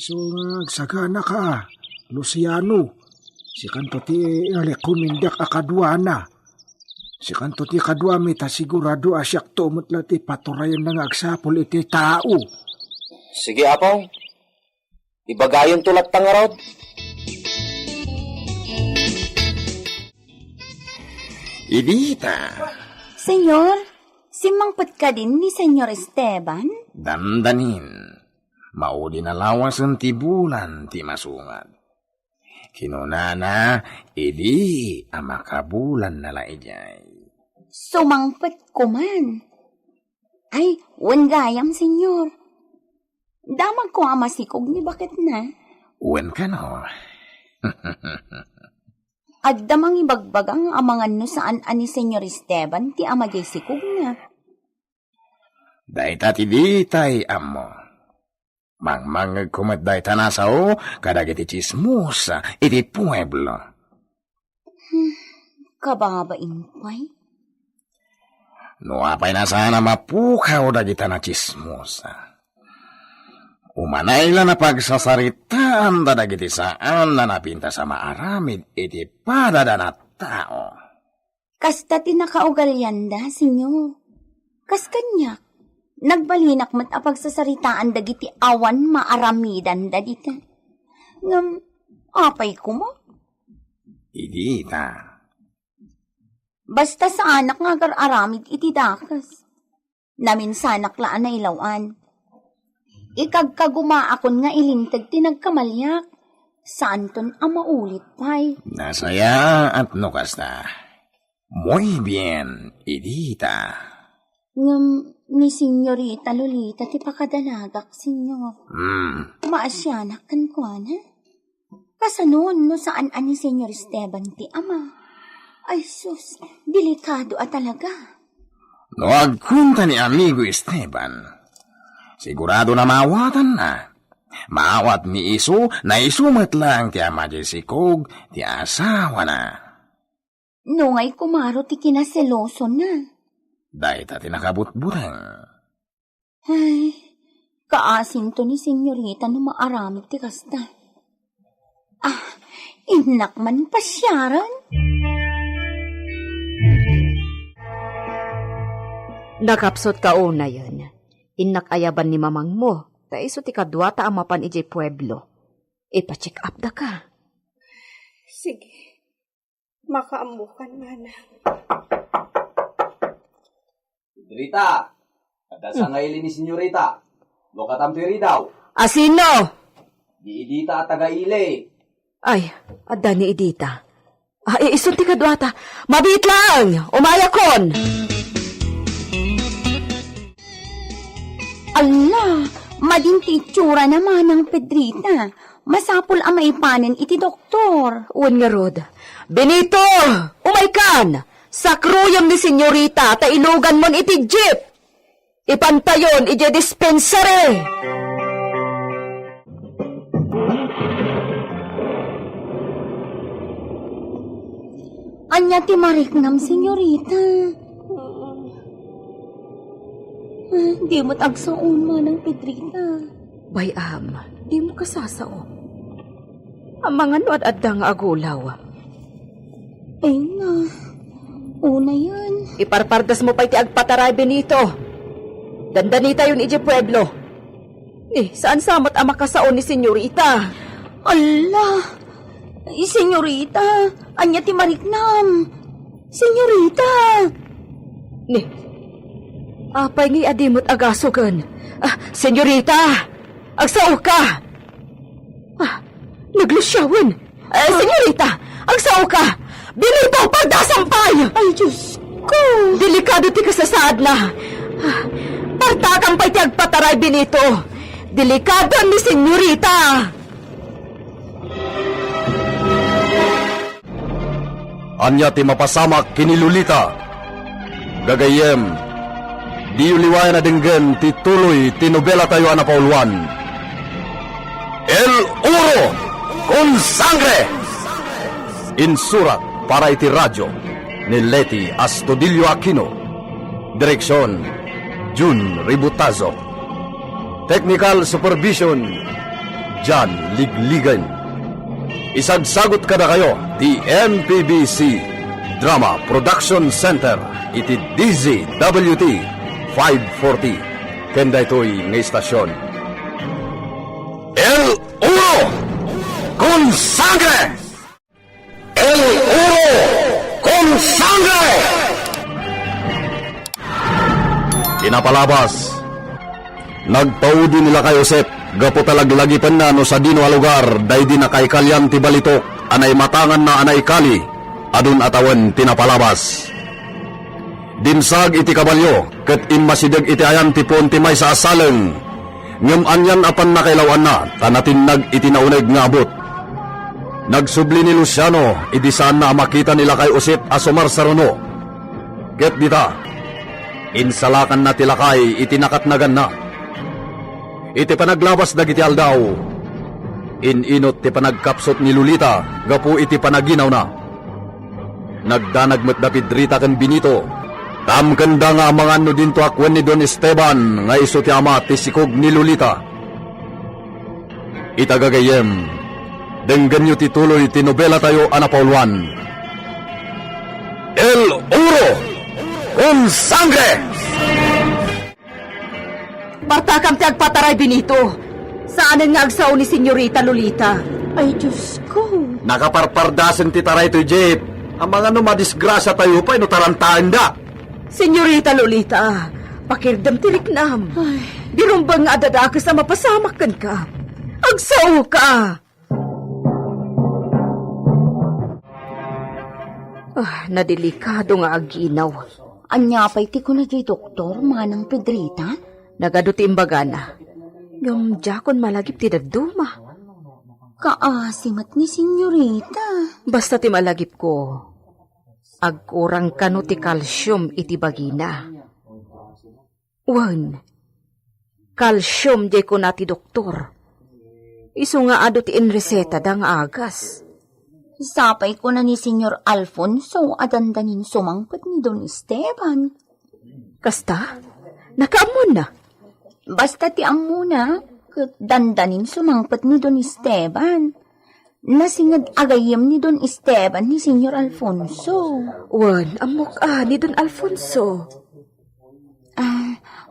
So, nagsagana ka, Luciano. Si kanto ti kumindak akadwana. Si kanto ti kadwami ta sigurado asyak tumot la ti paturayan na agsapol iti tao. Sige, apong. Ibagayon tulat tangarod. Idita, Senyor, simangpot ka din ni Senyor Esteban? dandanin. Mauli na lawas ang tibulan ti masungat. Kinunana, idi amakabulan na laijay. Sumangpot ko man. Ay, wan gayam, Senyor. Damag ko amasikog ni bakit na? Uwan ka no. At damang ibagbagang amangan no saan ani Senyor Esteban ti amagay sikog na. Dahita ti ditay amo. Mangmangag kumat dahita nasao, kadagiti chismosa, iti pueblo. Kababain pa'y? Nuapay na sana mapukaw dagita na chismosa. Umanay la na pagsasaritaan dadagiti saan na napinta sa maaramid iti padada na tao. Kasta ti nakaugalyan da, Senyor. Kas kanyak. Nagbalinak mat pagsasaritaan dagiti awan maaramidan dagita. Ngam, apay ko mo? Idita. Basta sa anak nga aramid iti dakas. Namin sanak laan na ilawan. Ikagkagumaakon nga ilintag ti nagkamalyak. Saan ton ang maulit pa'y? Nasaya at nukas na. Muy bien, Idita. Ngam, ni Senyorita Lolita ti pakadalagak, Senyor. Maasyanak kan ko, na? Kasanon, no saan ani Senyor Esteban ti ama? Ay, sus, delikado talaga. No agkunta ni amigo Esteban, sigurado na mawatan na. Maawat mi iso, na isumat lang ti ama di sikog, ti asawa na. Nungay kumaro ti kinaseloso na. Dahil ta tinakabutburang. Ay, kaasin to ni senyorita no maaramid ti kasta. Inak man pasyaran. Nakapsot ka una yun. Inak ayaban ni mamang mo. Ta iso ti kadwa ta amapan ijay pueblo. Ipa-check up da ka. Sige. Makaamukan nga na. Rita, kada sa ngayon ni senyorita. Lokatampiri daw. Asino? Di idita at taga-ile. Ay, adda ni Edita. Iso ti kadwa ta. Mabit lang! Umayakon! Ala, madinti tsura naman ng Pedrita. Masapul ang maipanin iti doktor. Uwan nga rod. Benito! Umaykan! Sa kruyam ni senyorita, ta ilugan mon iti jeep! Ipantayon, ije dispensary! Anya ti mariknam, senyorita. Di mo't agsaon man ng Pedrita. Bayam, di mo kasasao. Ang mga nuad adda nga agulaw. Ay na, una yan. Iparpardas mo pa iti agpataray, Benito. Dandanita yun ije pueblo. Saan samot ang makasaon ni senyorita? Ala, senyorita, anya ti mariknam. Senyorita. Apay ni adimot agasugan. Senyorita, agsao ka. Naglusyawan. Senyorita, agsao ka. Benito, pagdasampay. Ay, Diyos ko. Delikado ti kasasaad na. Partakang pa'y ti agpataray, Benito. Delikado ni senyorita. Anya ti mapasamak kinilulita. Gagayem, di uliwayan na dinggen ti tuloy tinobela tayo ana pauluan. El Uro con Sangre! Insurat para iti radyo ni Leti Astudillo Aquino. Direksyon, Jun Ributazo. Technical Supervision, John Ligligan. Isagsagot kada kayo di MPBC Drama Production Center iti DZWT 540 kenda ito'y nga istasyon. El Uro con Sangre! El Uro con Sangre! Pinapalabas, nagpaudi nila kay Josep, gapo talaglagipan na no sa dino a lugar, day di na kay kalyan ti balitok, anay matangan na anay kali, adun atawan pinapalabas. Dimsag iti kabalyo, ket immasideg iti ayan ti ponti may sa asaleng, ngem anyan apan nakailawan na, tanatinag iti nauneg nga abot. Nagsubli ni Luciano, idi saan na makita nila kay Josep asumar sa runo. Ket dita, insalakan na tilakay itinakatnagan na. Iti panaglabas dagiti aldaw. Ininot ti panagkapsot ni Lolita, gapu iti panaginaw na. Nagdanagmet da Pedrita ken Benito. Tamkanda nga amangan no dinto akwen ni Don Esteban, nga iso ti ama ti sikog ni Lolita. Itagagayem, denggan nyo ti tuloy ti nobela tayo anapauluan. El Uro con Sangre! Partakam ti agpataray, Benito. Saanan nga agsaw ni senyorita Lolita? Ay, Diyos ko. Nakaparpardasan ti taray to jeep. Ang mga madisgrasya tayo pa, tarantaan da. Senyorita Lolita, pakirdam ti riknam. Birumbang nga adada ka sa mapasamakan ka. Agsaw ka! Nadelikado nga aginaw. Anya pa'y ti ko na di doktor, manang Pedrita? Nagaduti imbaga na. Yung jakon malagip ti daduma. Kaasimat ni senyorita. Basta ti malagip ko, agkurang kano ti calcium iti bagina. Wan, calcium di ko na ti doktor. Isu nga ado ti inreseta da nga agas. Sapay ko na ni Senyor Alfonso adandanin sumangpet ni Don Esteban. Kasta? Nakaamon na. Basta ti muna, ket dandanin sumangpet ni Don Esteban. Nasingad agayem ni Don Esteban ni Senyor Alfonso. Wan, amok ni Don Alfonso.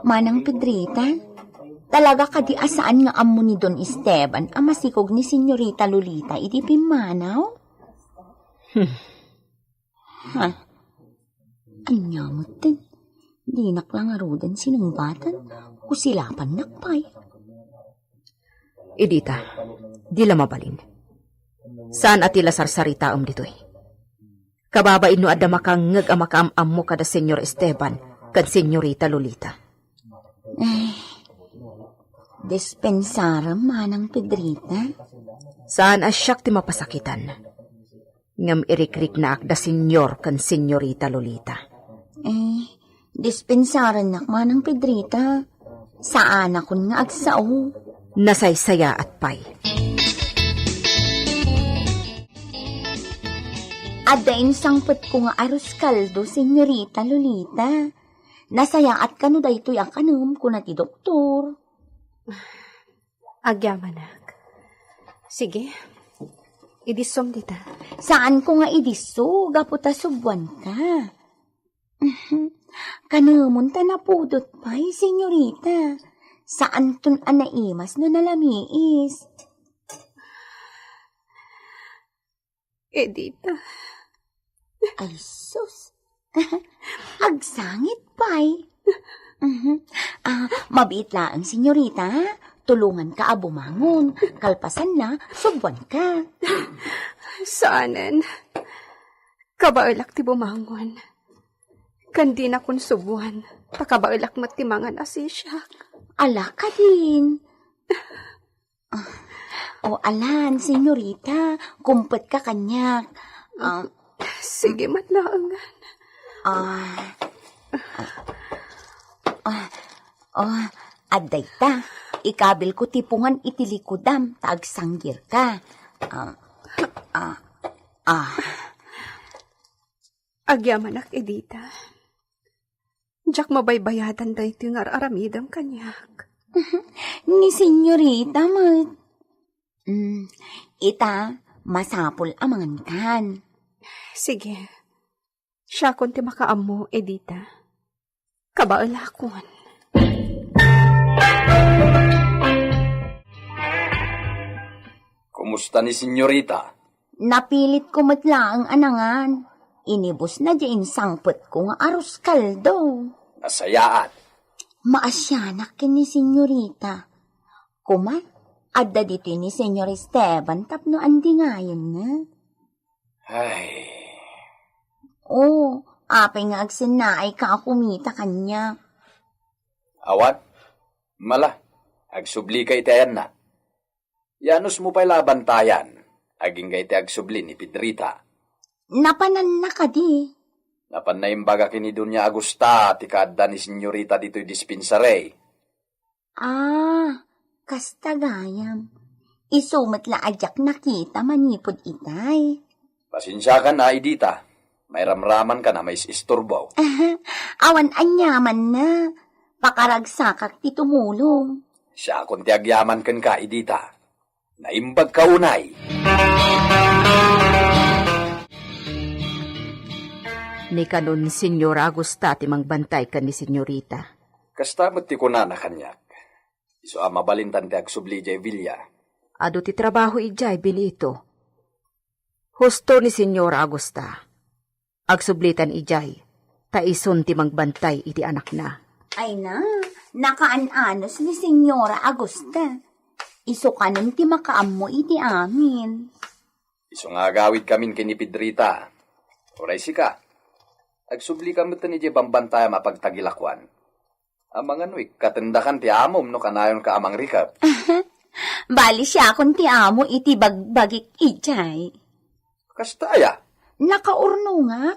Manang Pedrita, talaga kadi asaan nga amo ni Don Esteban ang masikog ni Senyorita Lolita iti pimanaw? Ha? Anyamot din. Di naklang arudan sinungbatan, kusilapan nakpay. Edita, di la mabalin. Saan atila sarsarita dito'y? Kababain no adda makangag amakaam mo kada Senyor Esteban kad Senyorita Lolita. Dispensara manang Pedrita. Saan asyak ti mapasakitan? Ngam irikrik na akda Senyor kan Senyorita Lolita. Dispensaran nak manang Pedrita. Saan akon nga agsao? Nasaysaya at pay. Adain sangpet ko nga arroz kaldo, Senyorita Lolita. Nasaya at kano daytoy ang kanum ko na ti doktor. Agyamanak. Sige, idisom dita. Saan ko nga idiso? Gaputa subuan ka. Kanumon ta na pudot pa'y, Senyorita. Saan tun anaimas no nalamiis? Edita. Ay, sus. Agsangit pa'y. Mabit lang, Senyorita. Tulungan ka bumangon. Kalpasan na, subuan ka. Saanan? Kabailak ti bumangon. Kandi na kun subuan. Pakabailak matimangan asisyak. Ala ka din. O alan, Senyorita. Kumpet ka kanyak. Sige matlaangan. Aday ta. Ikabil ko tipungan itilikudam. Taagsanggir ka. Agyamanak, Edita. Diyak mabaybayadan da ito nga aramidam kanyak. Ni Senyorita, ita, masapol amangan kan. Sige. Siya kon ti makaamo, Edita. Kabailakon. Kumusta ni Senyorita? Napilit ko matla ang anangan. Inibos na diyan sangpet ko nga arroz kaldo. Nasayaan. Maasyanak kin ni Senyorita. Kuma, adda dito ni Senyor Esteban tapno andi ngayon na. Ay, Apay nga agsinaay ka kumita kanya. awan. Mala, agsubli kay tayan na. Yanus mo pa'y labantayan. Aging kay ti agsubli ni Pedrita. Napanan na ka di. Napan na imbaga kini Dunya Agusta, ti kadda ni Senyorita dito'y dispensary. Kasta gayam. Isumat la ajak nakita manipod itay. Pasensya ka na, Edita. May ramraman ka na may isturbaw. Awan anyaman na. Pakaragsakak ti tumulong. Siya kung ti agyaman kan ka, Edita. Naimbag ka unay. Ni kanon Senyora Agusta ti mangbantay ka ni Senyorita. Kastamot ti kunana kanyak. Iso mabalintan ti agsubli jay Villa. Ado ti trabaho ijay bilito. Husto ni Senyora Agusta. Agsublitan ijay. Taison ti mangbantay iti anak na. Ay na, nakaanos ni Senyora Agusta. Iso kanon ti makaammo iti amin. Iso nga agawid kamin kini Pedrita. Oray sika. Agsubli kami ito ni jay bambantay mapagtagilakwan. Amang ano'y katendakan ti amom no kanayon ka amang rikap. Bali siya akong ti amo iti bagbagik ijay. Kastaya. Nakaurno nga.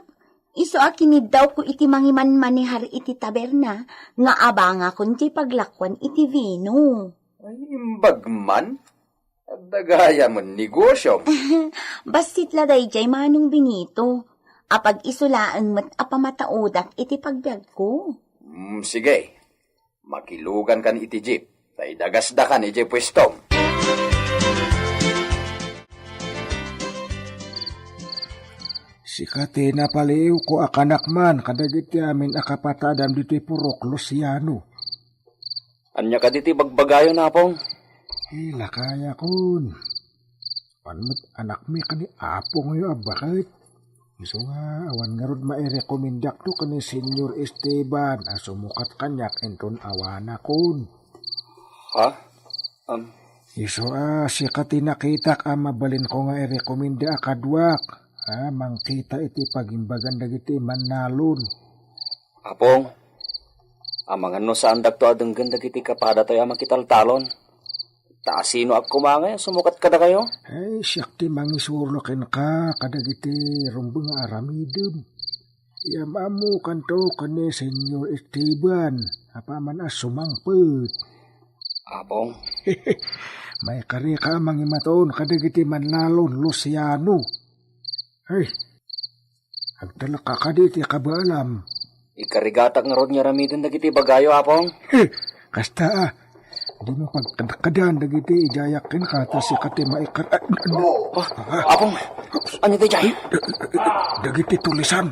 Iso akinid daw ko iti mangiman manihar iti taberna nga abanga kun ti paglakwan iti vino. Ay, imbagman. Dagaya mo negosyo. Basit la dayjay Manong Benito. Apag isulaang mat apamataudak iti pagbiag ko. Sige. Makilugan kan iti jeep. Tay dagasdakan iti pwestom. Sikati na paliw ko akanak man kadagiti amin akapatadam dito'y purok Luciano. Anya ka diti bagbagayo na, Apong? Hila kaya kun. Panmat anak mi kani apong yo bakit? Iso nga awan nga rod mairekomendak to kani Senyor Esteban asumukat kanyak enton awana kun. Ha? Iso sikati nakitak mabalin ko nga irekomenda akadwak. Mangkita iti pagimbagan dagiti manalon. Apong, amangan no saan dagto adeng ganda kiti kapada tayo makitaltalon. Taasino ak kumangay, sumukat kada kayo? Ay, siyakti mangisurlokin ka kadagiti rumbang aramidem. Yamamu kanto kani Senyor Esteban, apaman sumangpet. Apong, May kari ka mangimaton kadagiti manalon Luciano. Ay, agdala ka kaditi kabalam. ikarigatak nga rod niya ramidin dagiti bagayo, Apong. Kasta di mo pagkadakadan dagiti ijayakin ka ta si kati maikar. Apong, ano tayo dyan? Dagiti tulisan.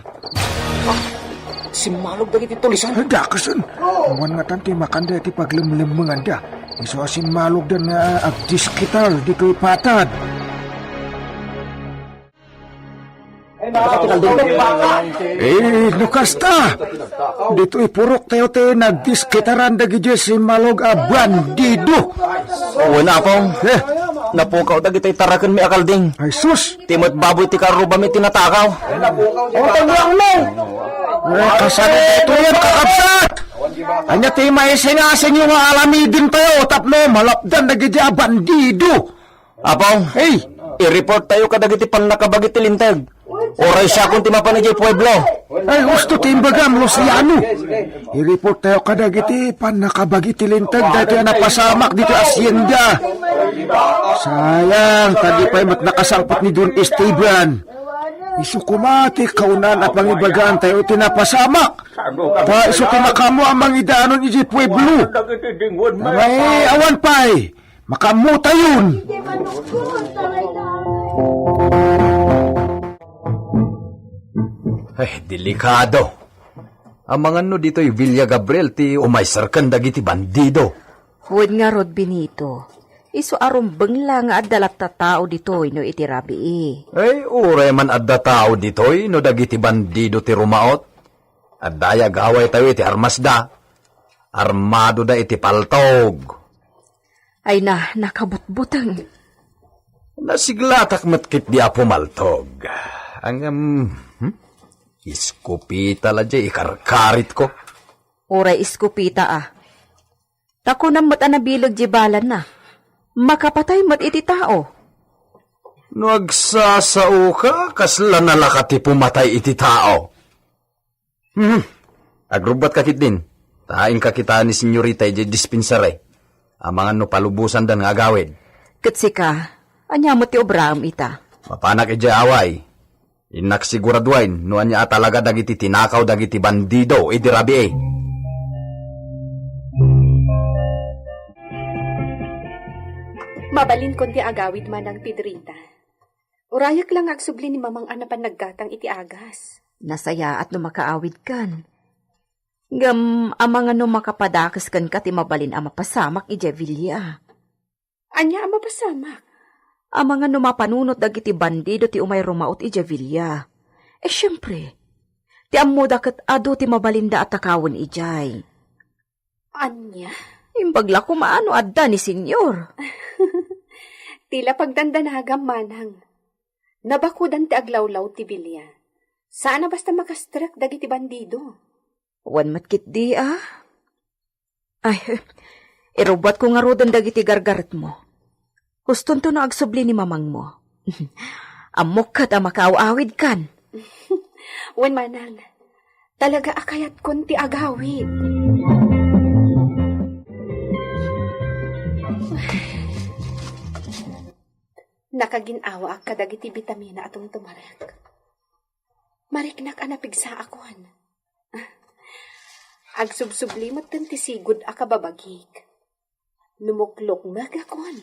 Simalog dagiti tulisan. Dakasan. Awan nga tanti makanda iti paglemlemengan da. Iso asin malog dan agdiskital dito'y patad. Lukas ta! Dito'y purok tayo tayo nagdiskitaran dagiti si malog bandido. Una, Apong. Napukaw dagiti tarakan mi akalding. Ay sus! Timot baboy ti karuba mi tinatakaw. O tagyang mo! Kasano ito yan kakabsat! Anya tayo maisingasin yung alamidin tayo tapno malapdan dagiti bandido. Apong, Hey! i-report tayo kadagiti pan nakabagiti lintag. Oray siya kung timapanagay pueblo. Ay gusto timbagam Luciano. I-report tayo kadagiti pan nakabagiti lintag dati napasamak dito asyenda. Sayang, tadi pa'y mat nakasalpat ni Don Esteban. Isukumati kaunan at pangibagaan tayo tinapasamak. Ta isu tinakamo ang mangidaanon iti pueblo. May awan pa'y, makamuta yun. Ay, delikado. Ang mga no dito'y Villa Gabriel ti umaysarkan dagiti bandido. Huwag nga rod Benito. Iso arumbeng lang nga adalat ta tao dito'y no iti rabi Ay, uray man adda tao dito'y no dagiti bandido ti rumaot. At daya gaway tayo iti armasda. Armado da iti paltog. Ay nakabutbutang. Nasiglatak matkit di apo maltog. Ang iskupita la di ikarkarit ko. Oray iskupita Tako na mat anabilag jibalan na. Makapatay mat iti tao. No agsasao ka, kasla nalakati pumatay iti tao. Agrubat kakit din. Tain kakita ni senyorita iti dispensary. Amangan no palubusan dan nga gawid. Katsika, anya mo ti obram ita. Mapanak iti away. Inak siguraduain, no anya talaga dagiti tinakaw dagiti bandido iti rabi Mabalin kon ti agawid man ang Pedrita. Urayak lang agsubli ni mamang anapan naggatang iti agas. Nasaya at no makaawid kan. Ngam amang ano makapadakas kan ka ti mabalin ang mapasamak iti Villa. Anya ang mapasamak? Amang ano mapanunot dagiti bandido ti umay rumaot iti Villa. Siyempre, ti amuda kat ado ti mabalinda at takawon ijay. Anya? Imbagla ko maano adda ni senyor. Tila pagdandanagam manang. Nabakudan ti aglawlaw ti Villa. Saan na basta makastrak dagiti bandido? Wan matkit di Ay, irubat ko nga rodan dagiti gargaret mo. Guston to na agsubli ni mamang mo. Amok ka ta makaaw-awid kan. Wan manang, talaga akayat kon ti agawid. Nakaginawa ak kadagiti bitamina atong tumarak. Mariknak anapigsa akon. Agsubsublimot ten ti sigud a kababagik. Numuklok magakon.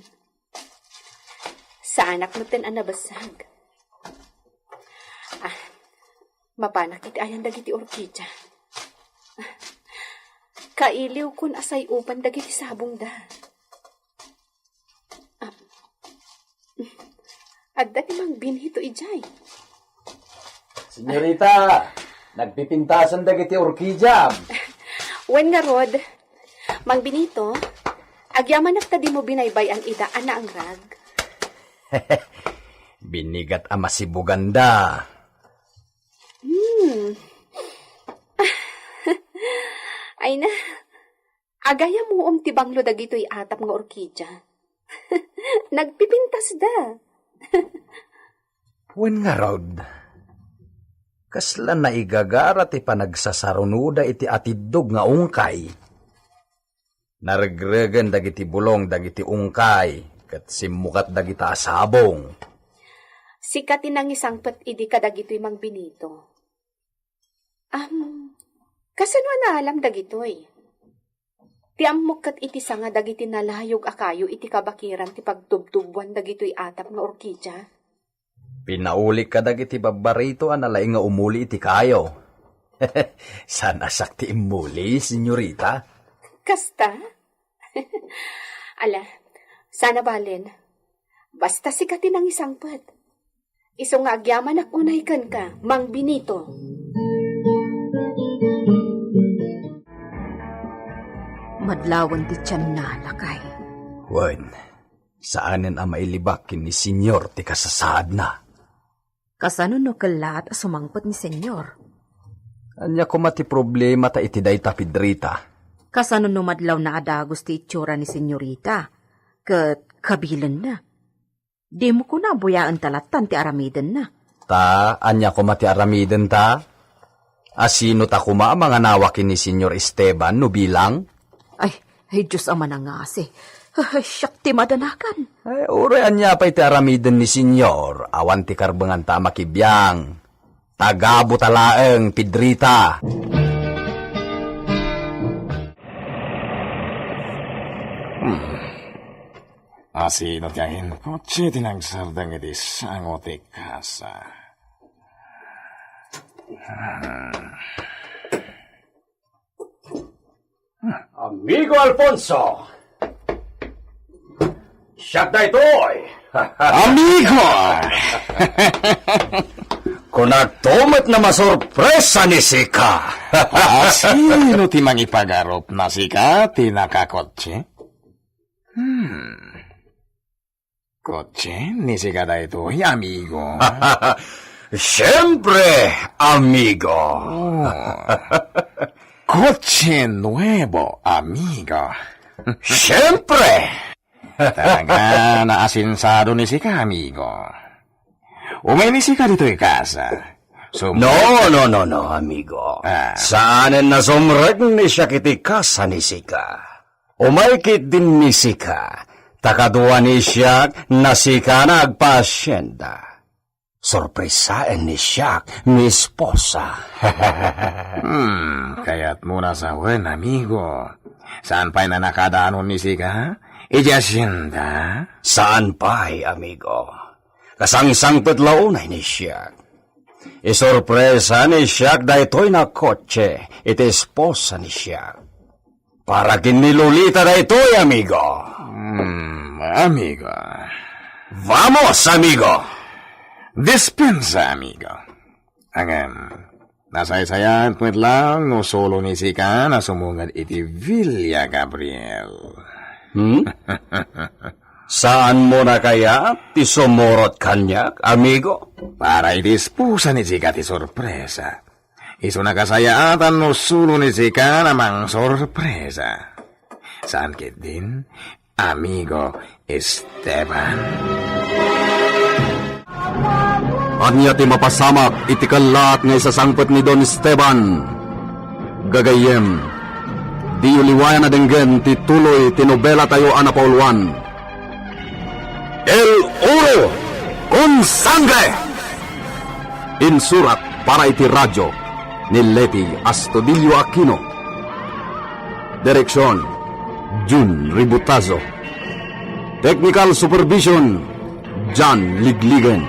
Sa anak mo ten anabasag. Mapanak iti ayan dagiti orkidya. Kailiw kun asay upan dagiti sabong da. Adda ti mang binhito ijay. Senyorita, nagpipintasan dagiti orkidya. Wen nga rod, mang binito, agyaman di mo binaybay ang ida ana ang rag. Binigat ama si Buganda. Ay na, agaya mo ti banglo dagito'y atap nga orkidya. Nagpipintas da. Wen nga rod, kasla na igagara ti panagsasarunuda iti atidog nga ungkay. Naragregan dagiti bulong dagiti ungkay, kat simukat dagita asabong. Sikatin ang isang pat idi kadagito'y mang binito. Kasano na alam dagitoy? Ti ammok kat iti sanga dagiti nalayog akayo iti kabakiran ti pagtubtubuan dagitoy atap nga orkidya. Pinauli ka dagiti babarito analay nga umuli iti kayo. Sana sakti imuli, senyorita. Kasta? Ala, sana balen. Basta sikatin ang isang pat. Iso nga agyaman ak unay kan ka, mang binito. Madlawan ti tiyan na lakay. Wen, saanen ang mailibak ni senyor ti kasasaad na? Kasano no kalat a sumangpot ni senyor? Anya ko mati problema ta iti dayta Pedrita. Kasano no madlaw na adagos ti itsura ni senyorita? Kat kabilan na. Di mo ko na buyaan talatan ti aramiden na. Ta, anya ko mati aramiden ta? Asino ta kuma mga nawakin ni Senyor Esteban no bilang? Ay, Diyos ama na nga si. Ay, siyak ti madanakan. Ay, urian niya pa iti aramiden ni Senyor. Awan ti karbangan ta makibiyang. Tagabo talaeng, Pedrita. Asino tiyahin kotse tinagsardang iti sangote kasa. Amigo Alfonso! Siyak na ito'y! Amigo! Kung nagtumot na masurpresa ni Sika! Sino ti mangipagarop na sika ti nakakotse? Kotse ni sika da ito'y amigo. Siyempre, amigo! Kotse nuevo, amigo. Siyempre! Talaga naasinsado ni sika, amigo. Umay ni sika dito'y kasa. No, amigo. Saanen na sumreg ni siya kiti kasa ni Sika. Umaykit din ni Sika. Takadwa ni siya na Sika na agpasyenda. Sorpresaan ni siya, mi esposa. Kaya't muna sa wen, amigo. Saan pa'y na nakadaanon ni sika? Ijasyenda? Saan pa'y, amigo? Kasangsangpet launay ni siya. Isorpresa ni siya dahito'y na kotse, iti esposa ni siya. Para kinilulita dahito'y, amigo. Amigo. Vamos, amigo! Dispensa, amigo. Nasaysayan puwet lang no solo ni sika na sumungad iti Villa Gabriel. Saan mo na kaya ti sumurot kanyak, amigo? Para iti esposa ni sika ti sorpresa. Iso nakasayaatan no solo ni sika namang sorpresa. Saan kit din, amigo Esteban. Anya ti mapasamak iti kalat nga isasangpet ni Don Esteban. Gagayem, di uliwayan na denggen ti tuloy ti nobela tayo anapauluan. El Oro! con sangre! Insurat para iti radyo ni Leti Astudillo Aquino. Direksyon, Jun Ributazo. Technical Supervision, John Ligligan.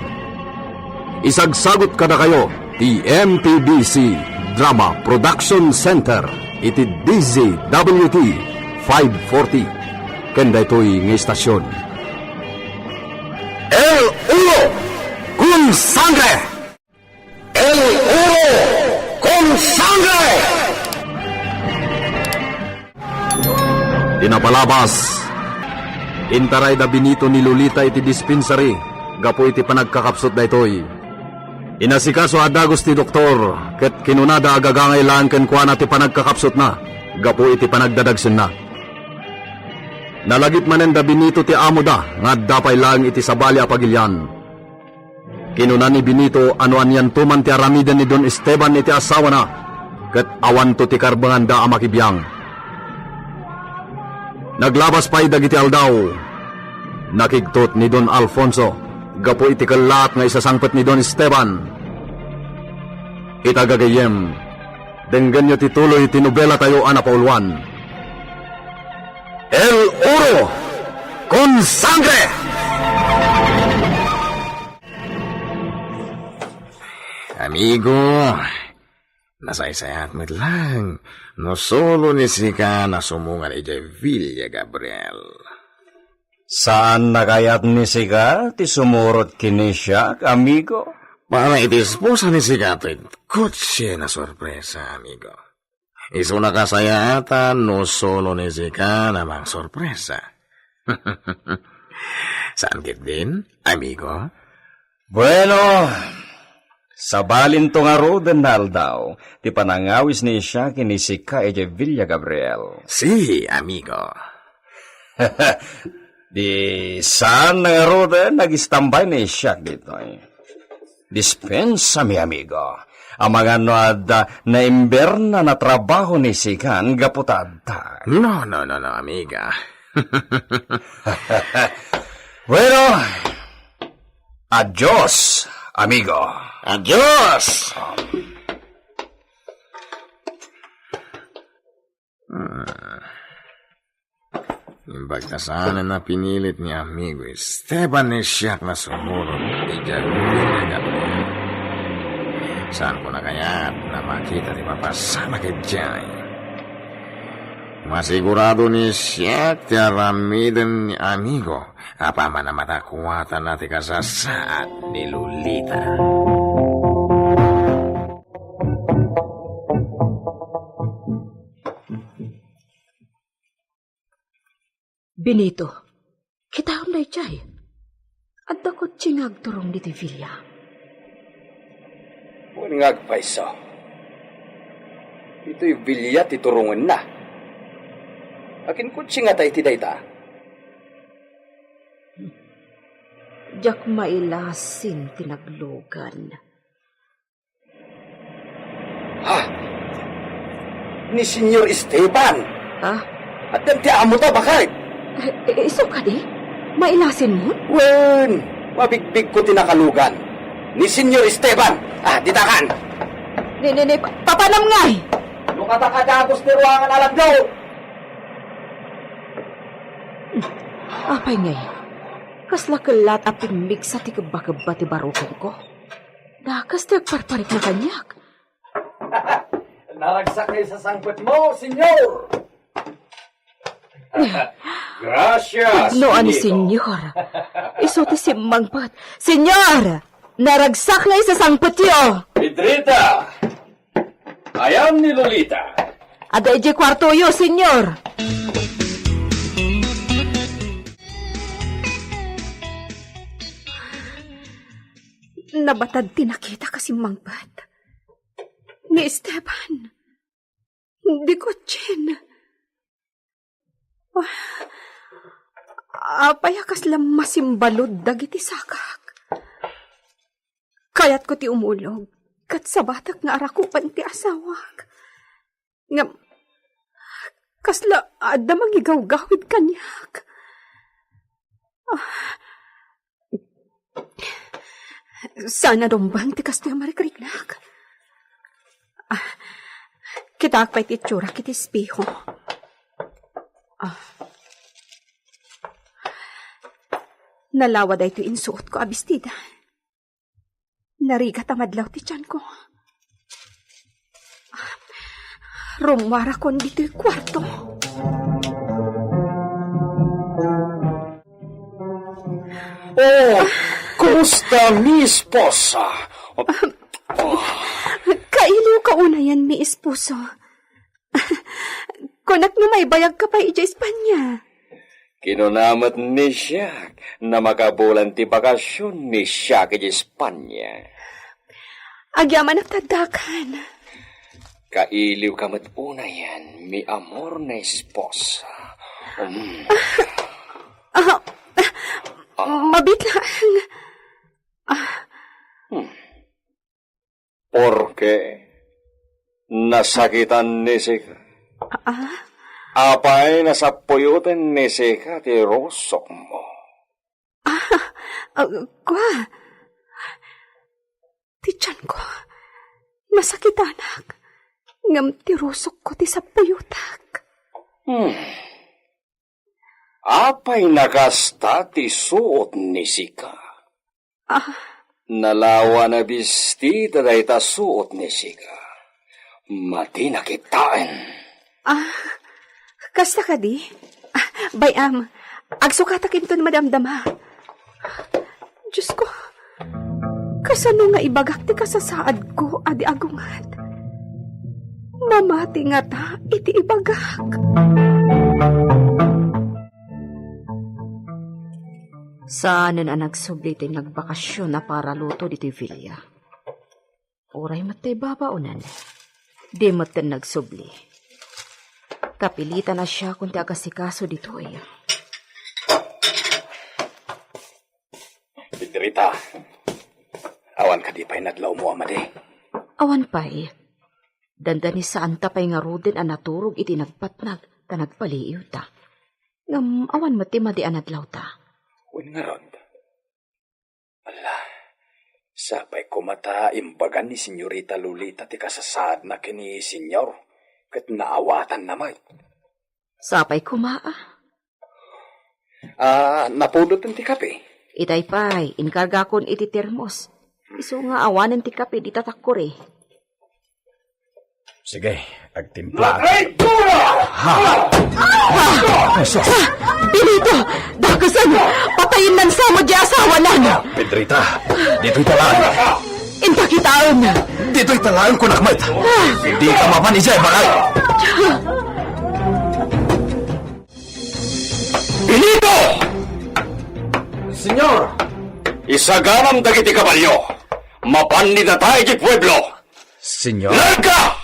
Isagsagot kada kayo, ti MTBC Drama Production Center, iti DZWT 540. Kanda ito'y ng istasyon. El Uno con sangre! El Uno con sangre! Pinapalabas. Intaray da binito ni Lolita iti dispensary. Gapo iti panagkakapsot da itoy. Inasikaso adagos ti doktor. Ket kinunada agagangay lang kenkwana ti panagkakapsot na. Gapo iti panagdadagsin na. Nalagip manen da binito ti amo da. Nga dapay lang iti sabali apagilyan. Kinunan ni binito ano anyan tuman ti aramiden ni Don Esteban iti asawa na. Ket awan to ti karbangan da amakibiyang. Naglabas pa'y dagiti aldaw. Nakigtot ni Don Alfonso. Gapo iti kalat nga isasangpet ni Don Esteban. Itagagayem. Denggan nyo tituloy tinubela tayo anapaulwan. El Oro con sangre! Amigo, nasaysayat mo't lang. No solo ni Sika na sumungan ijay Villa Gabriel. Saan nakayat ni Sika? Ti sumurot kini siya, amigo? Para itisposa ni Sika ito'y kutsi na sorpresa, amigo. Iso nakasayatan no solo ni Sika namang sorpresa. Saan kit din, amigo? Bueno, sa balin to nga roden na aldaw, ti panangawis ni siya kini Sika ije Villa Gabriel. Si, amigo. Di saan nga roden nag-istambay ni siya dito Dispensa mi amigo. Ang mga na imberna na trabaho ni Sikan gaputadta. No, amiga. Bueno, adios, amigo. Adios! Yung pagkasanan na pinilit ni amigo Esteban ni siyak na sumurot ni Villa Gabriel. Saan ko na kaya na makita ni mapasama kay Jai? Masigurado ni siyak ti aramiden ni amigo apama na matakuwatan natin kasasaad ni Lolita. Benito, kita na ichay. At dakot chingag turong di Villa. Ngag paiso. Ito'y Villa titurungan na. Akin kutsi nga tayo tidayta. Diyak mailasin tinaglugan. Ha? Ni Senyor Esteban. Ha? At nantiaan mo to, bakit? Iso ka di? Mailasin mo? Wen, mabigbig ko tinakalugan. Ni Senyor Esteban. Ditakan. Papanam ngay! Lukatakadagos ni ruangan alam daw. Apay ngay. Kasla kalat aping mix sa tikabakaba ti barukan ko. Dakas ti agparparik na kanyak. Naragsak kayo sa sangkot mo, Senyor. Gracias. No, ani, senyor. Iso ti simmangpat. Senyor! Naragsak na isa sangpot yo. Pedrita! Ayam ni Lolita. Ada ije kwarto yo, senyor. Nabatad tinakita kasi mangpat. Ni Esteban. Di ko tsin. Apayakas lang masimbalod dagiti sakak. Kayat ko ti umulog. Kat sa batak nga arakupan ti asawak. Nga, kasla ada mangigaw-gawid kanyak. Sana dombang tikas to yung marikarignak. Kita akpay titsura kiti espeho. Nalawa da ito insuot ko abistida. Narigat amadlaw ti tiyan ko. Rumwara kon dito'y kwarto. Oh, kumusta, mi esposa? Kailiw ka una yan, mi esposo. Kunak no may bayag ka pa ija Espanya. Kinunamat ni siya na makabulan ti bakasyon ni siya kay Espanya. Agyaman at tadakan. Kailiw ka matuna yan, mi amor na esposa. Mabitlaan. Porque nasakitan ni Sika. Apay nasapuyutan ni Sika ti rosok mo. Kwa. Tiyan ko. Masakit anak. Ngam tirusok ko ti sapuyutak. Apay nakasta ti suot ni Sika. Nalawa na bistita day ta suot ni Sika. Mati nakitaan. Kasta ka di? Bayam, agsukatakin to ni madamdama. Diyos ko, kasano nga ibagak ti kasasaad ko, adi agungat. Mamati nga ta, iti ibagak. Saan na nagsubli ti nagbakasyon na para luto dito Villa? Oray matay babaunan. Di matan nagsubli. Kapilitan na siya kung ti agasikaso dito ay. Pidrita, awan ka di pa'y nadlaw mo, amade. Awan pa'y. Dandani saan ta pa'y nga ruden ang naturog iti nagpatnag ta nagpaliiw ta. Ngam awan mati madi anadlaw ta. Uy nga rod. Ala, sapay kumata imbagan ni Senyorita Lolita ti kasasaad na kini Senyor, kat naawatan namay. Sapay kumaa. Napulot ang ti kape. Itay pa'y, inkarga kon iti termos. Iso nga awanan ti kape di tatakore. Sige, agtimpla. Pilito! Dakasan! Patayin nan sa mo di asawa nan! Pedrita, dito'y talaan. Inta kitaon! Dito'y talaan ko nakmat. Hindi ka mapanijay, bakay. Pilito! Senyor! Isaganam dagiti kabalyo. Mapanid na tayo di pueblo. Senyor? Larga!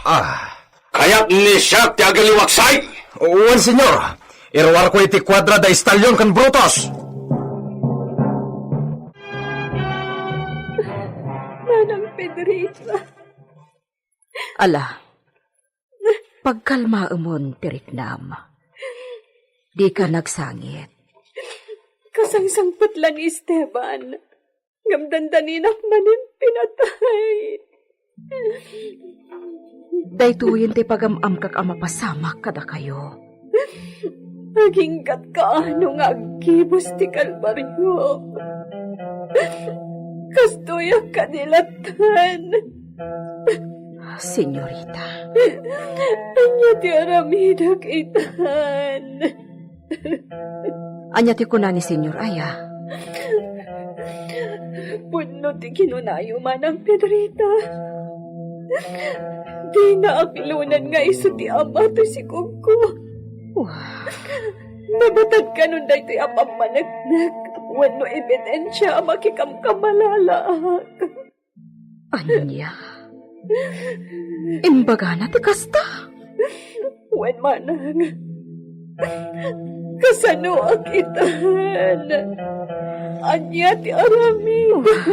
Kaya't ni siya ti agaliwaksay. Uwan, senyor. Irwar ko iti kwadra da istalyon kan brutos. Manang Pedrita. Ala, pagkalma umon, Tiriknam. Di ka nagsangit. Kasangsangpot lang ni Esteban. Ngamdandaninak manin pinatay. Daytuyin ti pagamam kag amapasamak kada kayo. Nagingkat ka ano nga agkibos ti Kalbaryo. Kastoyak kanilatan. Senyorita. Anya ti aramidak itan. Anya ti kuna ni Senyor Aya. Puno ti kinunayo man ang Pedrita. Di na aklunan nga iso ti ama to si Kuko. Nabatad ka nun dahi ti apang managnak. Wano ebidensya makikamkamalalaak. Anya? Imbaga na ti kasta. Wen manang. Kasano akitan. Anya ti aramidak.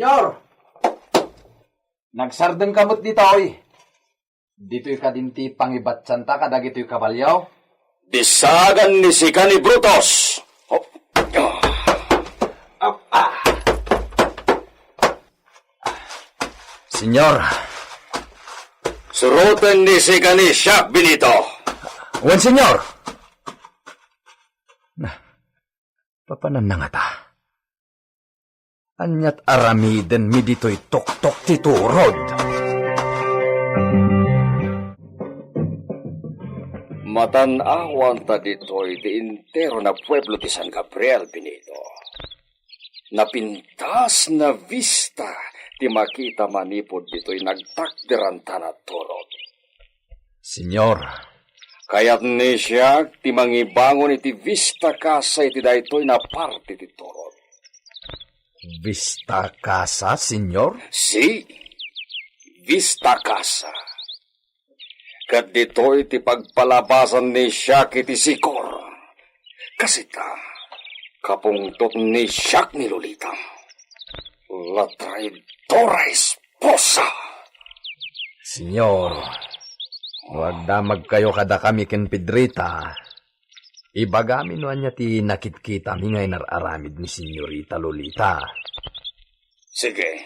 Senyor! Nagsardeng kamot dito, oy. Dito'y kadinti pangibatsan ta kadag ito'y kabalyaw. Bisagan ni Sika ni Brutus! Oh. Senyor, Surutan ni Sika ni Siak Benito! wan senyor! Papanan na nga ta. Anyat aramiden mi dito'y tok-tok ti turod. Matanawan ta dito'y di intero na pueblo ti San Gabriel, Benito. Napintas na vista ti makita manipod dito'y nagtakderan ta na turod. Senyor, Kaya't ni siya ti mangibangon iti vista kasay ti daytoy na parte ti turod. Vista Casa, senyor? Si, vista casa. Kat dito'y ti pagpalabasan ni siya kiti sikor. Kasita, kapungtot ni siya ni Lolita. La traidora esposa. Senyor, wag damag kayo kada kami ken Pedrita. Ibagamin no anya ti nakitkita mi ngay nararamid ni Senyorita Lolita. Sige,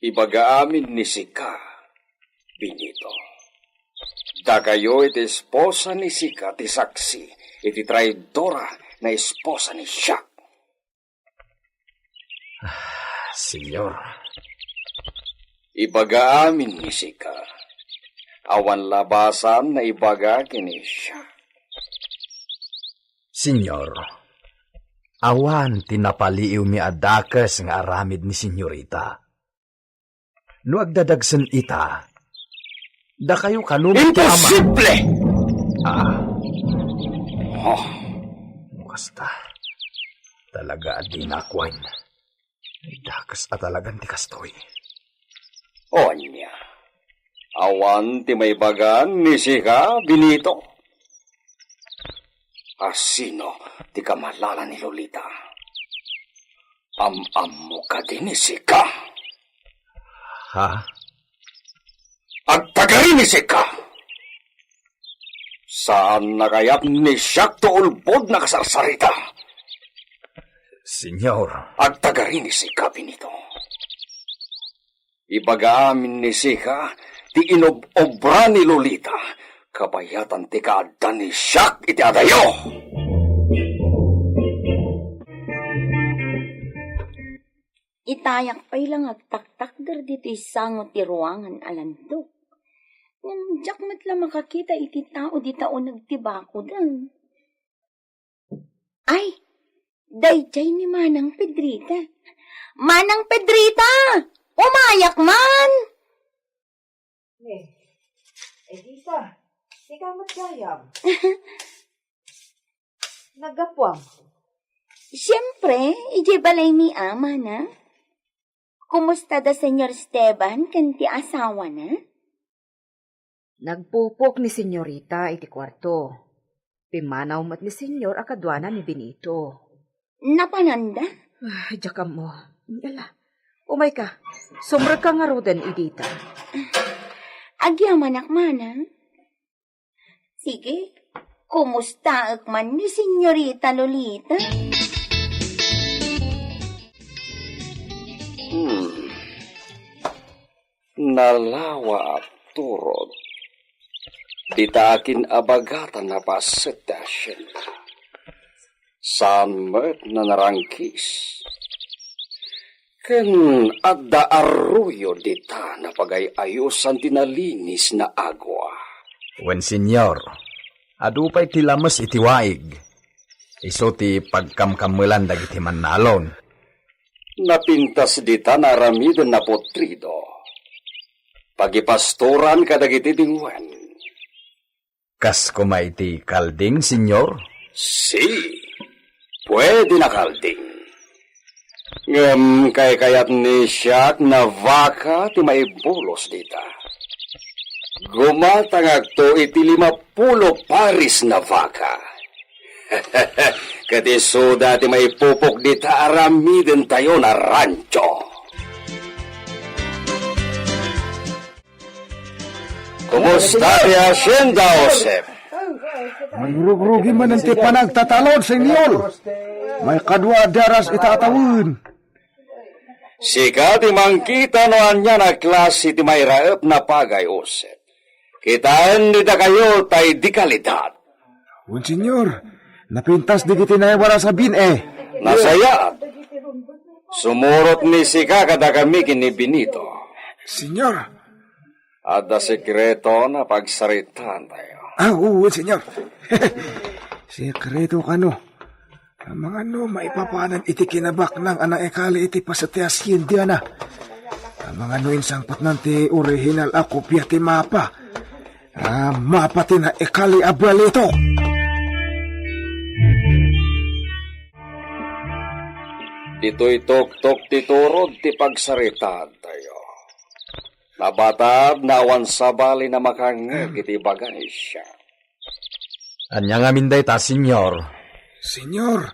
ibagaamin ni Sika, Benito. Dagayo iti esposa ni Sika ti saksi, iti traidora na esposa ni siya. Senyor, Ibagaamin ni Sika, awan labasan na ibaga kini siya. senyor, awan tinapaliw mi adakes nga aramid ni Senyorita. No agdadagsen ita, da kayo kanumit ti ama. Imposible! Oh, basta talaga di nakwan. Dakas at talagang ti kastoy. O niya, awan ti may bagan ni Sika, Benito. Asino ti kamalala ni Lolita? Am mo ka din ni Sika. Ha? Agtagari ni Sika. Saan na kaya't ni Siak to ulbod na kasarsarita? Senyor, Agtagari ni Sika, Benito. Ibagaamin ni Sika ti inob-obra ni Lolita. Kabayatan ti kaadan ni Siak iti adayo. Itayak pa'y lang agtaktak der dito isangot ti ruangan alantok. Ngam jak matla makakita iti tao di tao nagtibako dan. Ay, dayjay ni Manang Pedrita. Manang Pedrita! Umayak man! Edita, di ka matgayam. Nagapwam. Siyempre, ije balay mi ama na. Kumusta da Senyor Esteban kanti asawa na? Nagpupok ni Senyorita iti kwarto. Pimanaw mat ni Senyor akadwana ni Benito. Napananda? Diyakam mo. Yala, umay ka. Sumrag ka nga roden, Edita. Agyaman akmana. Sige, kumusta akman ni Senyorita Lolita? Nalawa at turod. Ditakin abagatan na pasetasyon. Saan met na narangkis. Ken adda arroyo dita na pagayayusan tinalinis na agwa. wen senyor, adupay ti lamas iti waig. Iso ti pagkamkamulan dagiti mannalon. Napintas dita na ramiden na potrido. Pagipastoran kadagiti dingwen. Kas kumay ti kalding, senyor? Si, pwede na kalding. Ngem kay kayat ni Siak na vaka ti maibulos dita. Gumatangag to iti 50 paris na vaka. Kati soda ti maipupok dita aramiden tayo na rancho. Kumusta ti Hacienda, Joseph? Mangrugrugi man ang ti panagtatalon, senyor. May kadwa daras itatawin. Sika ti mangkita no anya na klase ti may raep na pagay, Joseph. Kitaan nida kayo tay di kalidad. Un senyor, napintas di kiti na wala sabin Nasaya. Sumurot ni Sika kada kami kini Benito. Senyor. Ada sekreto na pagsaritan tayo. Oo, senyor. Sekreto ka no. Ang mga no, maipapanan iti kinabak ng anak ekali iti pasati asyendya na. Ang mga no insangpat ng ti original ako piya ti mapa. Mapa ti na ekali abuelito. Dito'y tok-tok titurod ti pagsaritan tayo. Nabatab na awan sabali na makangag iti bagay siya. Anya nga minday ta, senyor. Senyor,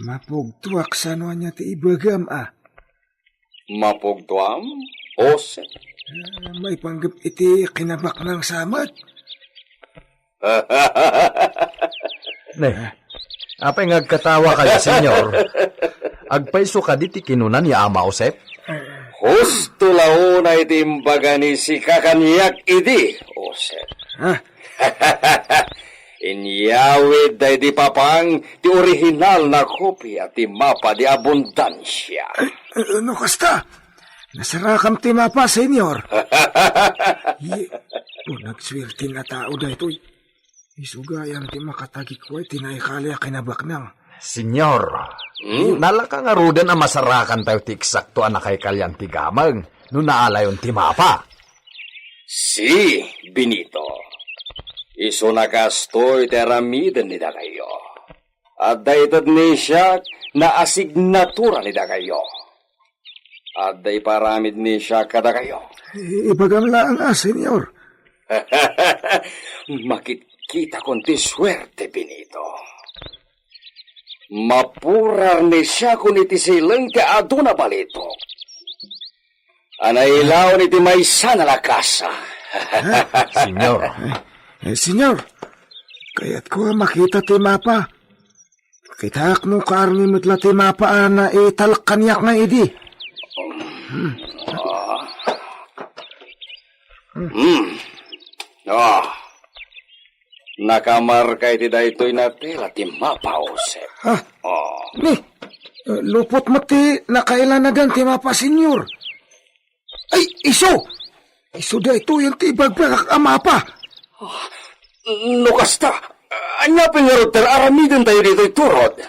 mapugtuak sa no niya ti ibagam Mapugtuam, Joseph. May panggap iti kinabak ng samat. Apay ngagkatawa kayo, senyor. Agpaiso ka di ti kinunan ni Ama Josep. Husto launa iti imbaga ni Sika kanyak idi, Joseph. Inyawid da di papang ti original na kopya ti mapa di abundansya. Ano kasta? Nasarakam ti mapa, senyor. Nagswerte na tao da ito'y. Isugayam ti makatagi ko ay tinaikali a kinabak nang. Senyor, nalaka nga rudan ang masarakan tayo ti eksakto anak kay kalyan ti gamang no naalayon ti mapa. Si Benito. Iso nakastoy ti aramiden nida kayo. At daytad ni siya na asignatura nida kayo. At day paramid ni siya kada kayo. Ibagam lang senyor. Makikita konti swerte, Benito. Mapurar ni siya kung iti silang ka aduna balito. Anailaw ni ti may sana lakasa. Senyor. Senyor, kaya't ko makita ti mapa. Kitaak no karmi mitla ti mapa na italkanyak na idi. Nakamarkay ti daytoy na tela ti mapa, Joseph. Ni, lupot mo ti nakailan na gan ti mapa, senyor. Ay, iso! Iso da ito yung ti ibagbagak ang mapa. No kasta, anya pingaruter aramiden tayo dito iturod.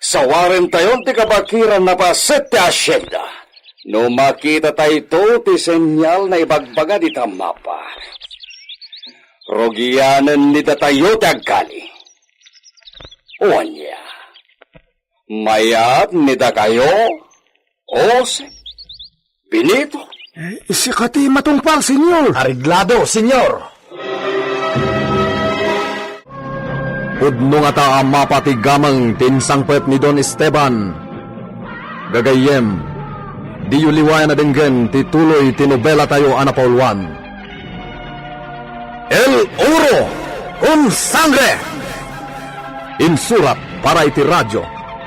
Sawarin tayo ti kabakiran na paset ti asyenda. No makita tayo ito ti senyal na ibagbaga di mapa. Rogianan ni tayo ti agkali. Uwanya, mayat ni kayo, Joseph, Benito. Sikati matungpal, senyor. Ariglado, senyor. Pudno nga ta ang mapa ti gamang tinsangpet ni Don Esteban. Gagayem, di yuliwayan na dinggen ti tuloy tinobela tayo anapauluan. El Oro con Sangre! Insurat para iti radyo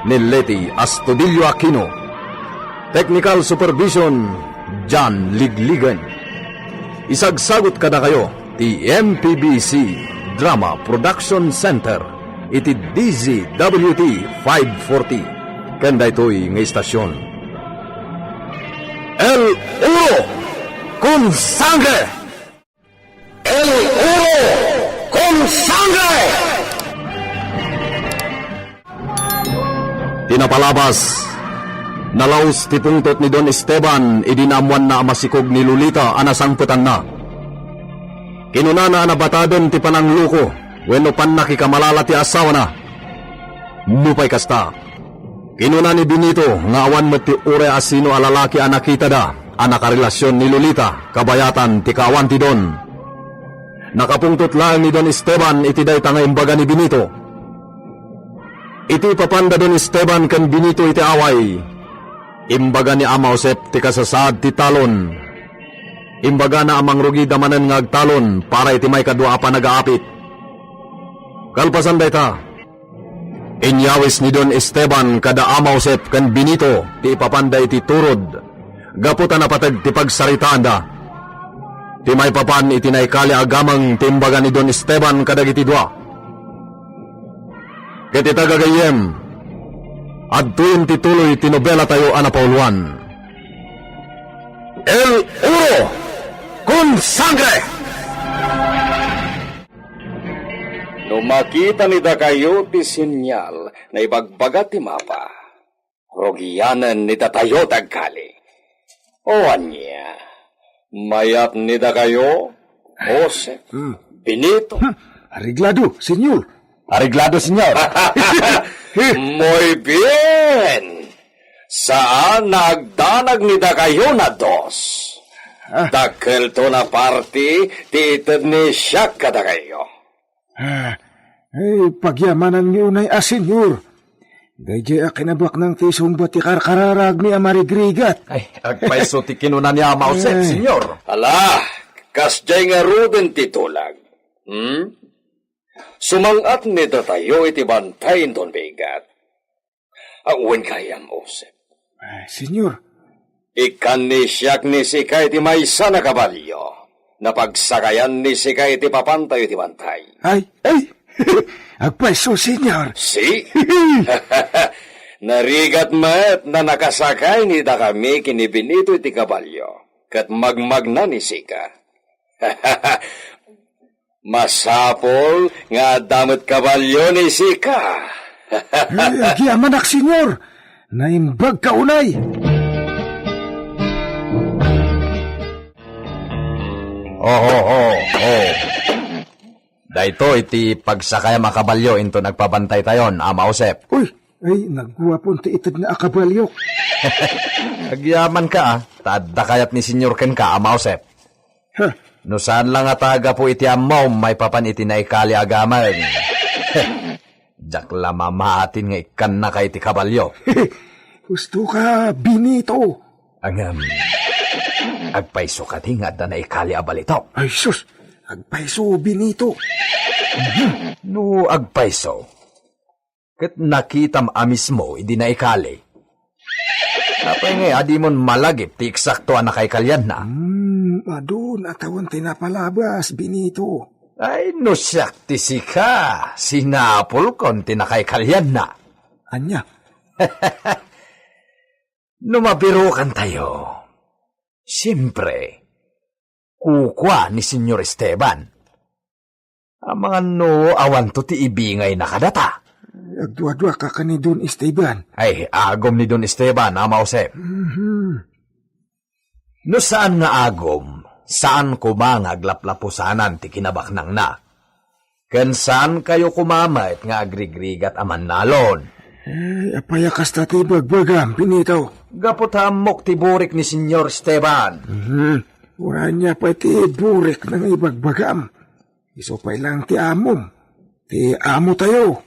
ni Leti Astudillo Aquino. Technical Supervision, John Ligligan. Isagsagot kada kayo ti MPBC Drama Production Center iti DZWT 540 kanda ito'y nga istasyon. El Oro con Sangre! El Oro con Sangre! Tinapalabas, nalaos ti pungtot ni Don Esteban idinamuan na amasikog ni Lolita anasangputan na. Kinunana anabataden ti panangluko wenno pan nakikamalala ti asawa na. Nupay kasta. Kinuna ni Benito nga awan met ti ure asino alalaki anakita da anakarelasyon ni Lolita kabayatan ti kawan ti Don. Nakapungtot lang ni Don Esteban iti dayta nga imbaga ni Benito. Iti papanda Don Esteban kan Benito iti away. Imbaga ni Ama Josep ti kasasad ti talon. Imbaga na amang rugi damanan nga agtalon para iti may kadwa pa nagaapit. Kalpasan dayta, inyawis ni Don Esteban kada Amausep kan Benito ti ipapanday ti turod. Gaputa na patag ti pagsaritaan da. Ti may papan itinaykali agamang timbaga ni Don Esteban kadagiti dua. Ket itagagayem, adtuin ti tuloy ti nobela tayo ana Pauluan. El Uro con Sangre! No makita nida kayo ti sinyal na ibagbaga ti mapa, rogiyanan nida tayo tagkali. O anya, mayat nida kayo, Jose, Benito. Ariglado, senyor. Ariglado, senyor. Muy bien! Saan nagdanag nida kayo na dos? Dakkel to na party, titid ni siya kada kayo. Pagyamanan niyo na senyor. Gayjay akinabak ng tisong bati karkararag ni Amarigrigat. Ay, agpaiso ti kinunan niya Amausep, senyor. Ala, kasjay nga ruden titulag. Sumangat nito tayo iti bantayin don bigat. Awan kayam, Osep. Senyor. Ikan ni siyak ni Sika iti maysa na kabalyo. Napagsakayan ni Sika iti papantay iti bantay. Ay, agpaiso, senyor. Si? Narigat met na nakasakay ni da kami kini Benito iti kabalyo. Kat magmagna ni Sika. Masapol nga damot kabalyo ni Sika. Agyamanak, senyor. Naimbag kaunay. Oh. Dayto iti pagsakay makabalyo into nagpabantay tayon, Amausep. Uy, nagguwapon ti itad na akabalyok. Agyaman ka, tadda kayat ni Senyor Ken ka, Amausep. No saan lang ataga po iti amaw, may papan iti naikali agaman. Jakla mamaatin nga ikan na kay iti kabalyo. Gusto ka, Benito. Agpaiso ka ti nga da naikali abalito. Ay, sus, agpaiso, Benito. No, agpaiso. Ket nakitam amismo, idi naikali. Apay nga, adi mon malagip, ti eksakto na kay kalyan na. Adun, atawan tinapalabas, Benito. Ay, no siyak ti Sika. Sinapol kon tinakay kalyan na. Anya? Numabirukan tayo. Siyempre, kukwa ni Senyor Esteban. Ang mga no, awan to ti ibingay na kadata. Agdua-dua ka ka ni Don Esteban. Ay, agom ni Don Esteban, Amausep. No saan nga agom, saan kumang aglaplapusanan ti kinabaknang na? Ken saan kayo kumamait nga agrigrigat aman nalon? Apayakas ta ti bagbagam, Benito. Gaputamok ti burik ni Senyor Esteban. Wala niya pa ti burik ng ibagbagam. Isupay lang ti amom. Ti amo tayo.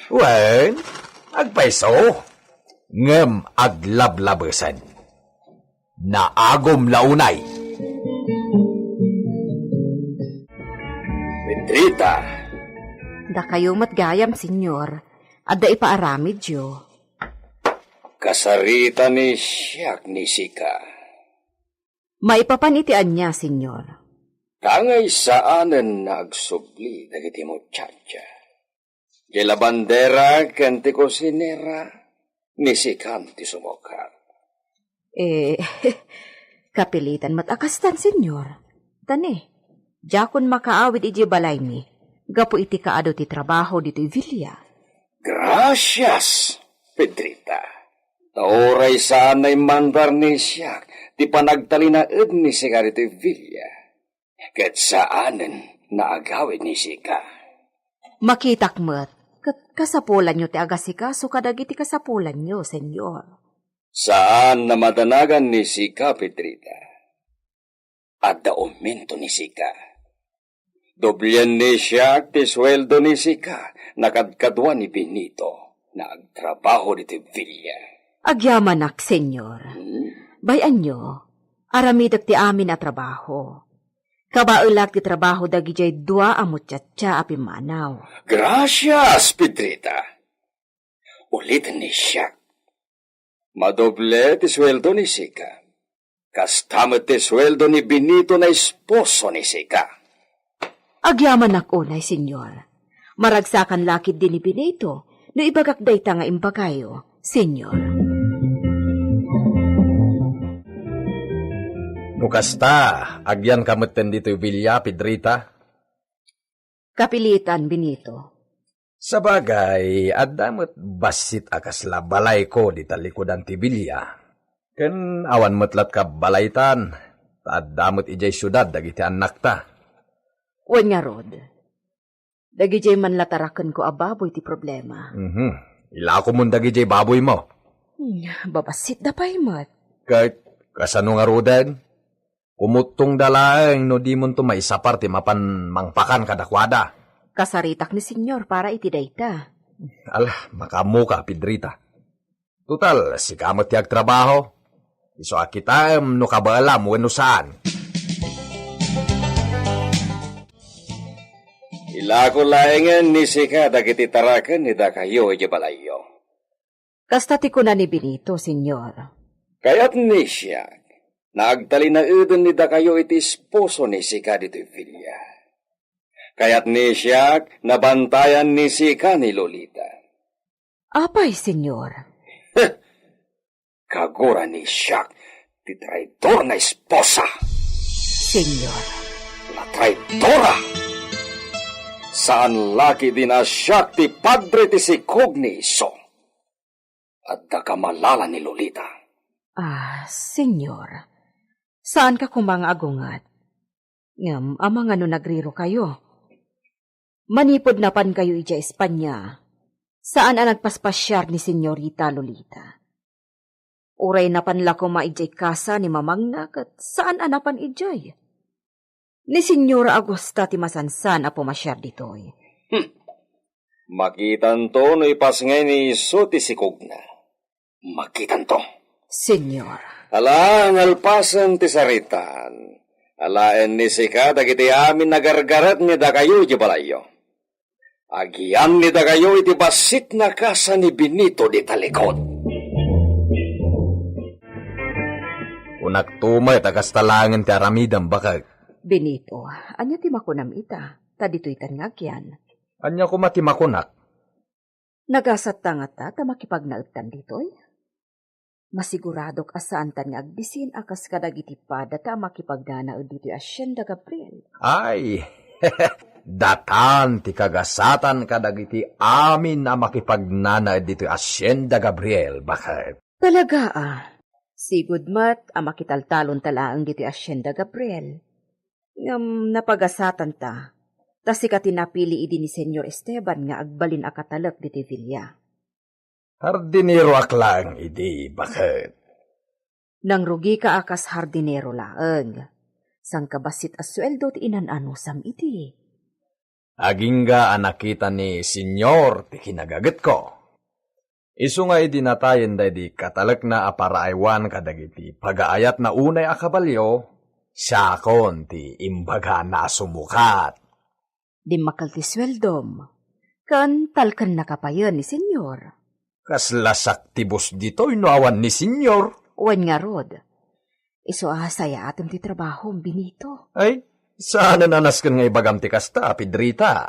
Wen, agpaiso. Ngem aglablabesan. Naagom launay. Pedrita, Da kayo matgayam, senyor. At da ipaaramid yo. kasarita ni siyak ni Sika. Maipapanitian niya, senyor. Kangay saanen nagsubli dagiti muchacha. Gila bandera kanti kusinera ni Sikan ti sumokar. Kapilitan matakastan, senyor. Tani, jakon makaawid iji balay mi. Gapo iti kaado ti trabaho dito Villa. Gracias, Pedrita. Tauray sanay mandar ni siyak ti panagtalinaed ni Sika rito Villa. Kat saanen naagawid ni Sika. Makitak met, kasapulan nyo ti agasika, so kadagiti kasapulan nyo, senyor. Saan na madanagan ni Sika, Pedrita? At aumento ni Sika. Doblean ni siya ti sweldo ni Sika, nakadkadwa ni Benito, na agtrabaho dito Villa. Agyamanak, senyor. Bayan nyo, Aramidak ti amin a trabaho. Kabaulak ti trabaho dagijay dua amot tiyatya api manaw. Gracias, Pedrita. Ulit ni siya. Madoble ti sweldo ni Sika. Kastamot ti sweldo ni Benito na esposo ni Sika. Agyaman ako nay, senyor. Maragsakan lakid din ni Benito, no ibagak dayta nga imbagayo, senyor. Nukasta, agyan kamutten dito Villa, Pedrita. Kapilitan, Benito. Sa bagay, adamot basit akasla balay ko di talikodan ti Villa. Ken awan metlat ka balaytan, adamot ijay syudad dagiti anak ta. Wan nga, Rod. Dagijay man latarakan ko ababoy ti problema. Ila ko mong dagijay baboy mo. Babasit da pa'y mat. Kahit kasano nga roden, kumutong dalaeng no di mo to maisapar ti mapan mangpakan kadakwada. Kasaritak ni senyor para iti dayta. Alah, makamuka, Pedrita. Total, si kamot tiag trabaho. Iso akita no kabaalam wano saan. Ila ko laengan ni Sika dagiti tarakan ni da kayo ijabalayo. Kasta ti ko na ni Benito, senyor. Kaya't ni siya, naagtali na udon ni da kayo iti esposo ni Sika dito Villa. Kaya't ni siya, nabantayan ni Sika ni Lolita. Apay, senyor. Kagura ni siya, ti traidor na esposa. Senyor. La traidora! Saan laki din na siya ti padre ti si Cogniso? At da kamalala ni Lolita. Senyor. Saan ka kumang agungat? Ngam, amang ano nagriro kayo? Manipod na pan kayo ija Espanya. Saan ang nagpaspasyar ni Senyorita Lolita? Uray na panla ko maijay kasa ni mamangnak at saan anapan ijay? Ni Senyora Agosta ti masansan a pumasyar ditoy. Makitan to no ipas ngay ni iso ti si Cogna. Makitan to. Senyor. Ala, ngalpasan ti saritan. Alaen ni Sika dagiti amin nagargarat ni da kayo iti balayo. Agiam ni da kayo iti basit na kasa ni Benito di talikod. Unak tumay tagas talangan ti aramidam bakag. Benito, anya ti makunam ita, tadito'y tanngagyan. Anya ko matimakunak. Nagasat tangata ta makipagnaagtan dito'y. Masiguradok asaan tan nga agbisin akas kadagiti pada ta makipagnanaod dito'y Hacienda Gabriel. Ay, datan ti kagasatan kadagiti amin na makipagnanaod dito'y Hacienda Gabriel, bakit? Talaga Sigud mat makitaltalon talaang dito'y Hacienda Gabriel. Ngam napagasatan ta, tas ikati napili idi ni Senyor Esteban nga agbalin akatalak di Villa. Hardinero aklang idi, bakit? Nang rugi ka akas hardinero laeng, sang kabasit asweldo ti inanano sam iti. Agingga anakita ni Senyor ti kinagagat ko. Isu nga idinatayin da di katalak na aparaaywan kadagiti pagaayat na unay akabalyo, siya kon ti imbaga na sumukat. Di makal ti sweldom, kan talkan nakapayan ni Senyor. Kaslasak tibos dito'y noawan ni Senyor. Wan nga rod, iso saya atom ti trabaho, Benito. Ay, saan nanas kan nga ibagam ti kasta, Pedrita?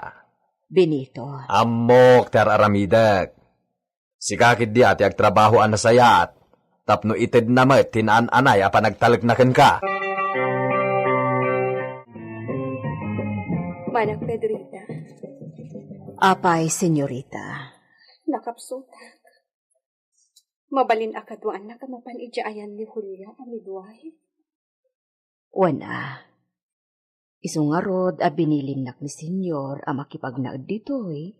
Benito. Amok, ter aramidak. Sikakid di ati agtrabahoan na sayat, tapno ited na met tinaan-anay apa nagtalagnakan ka. Manak Pedrita, Apay, senyorita. nakapsutak. Mabalin akadwaan na kamapan ijaayan ni Julia amidway. Wana. Isungarod binilinak ni senyor makipagnaad dito'y,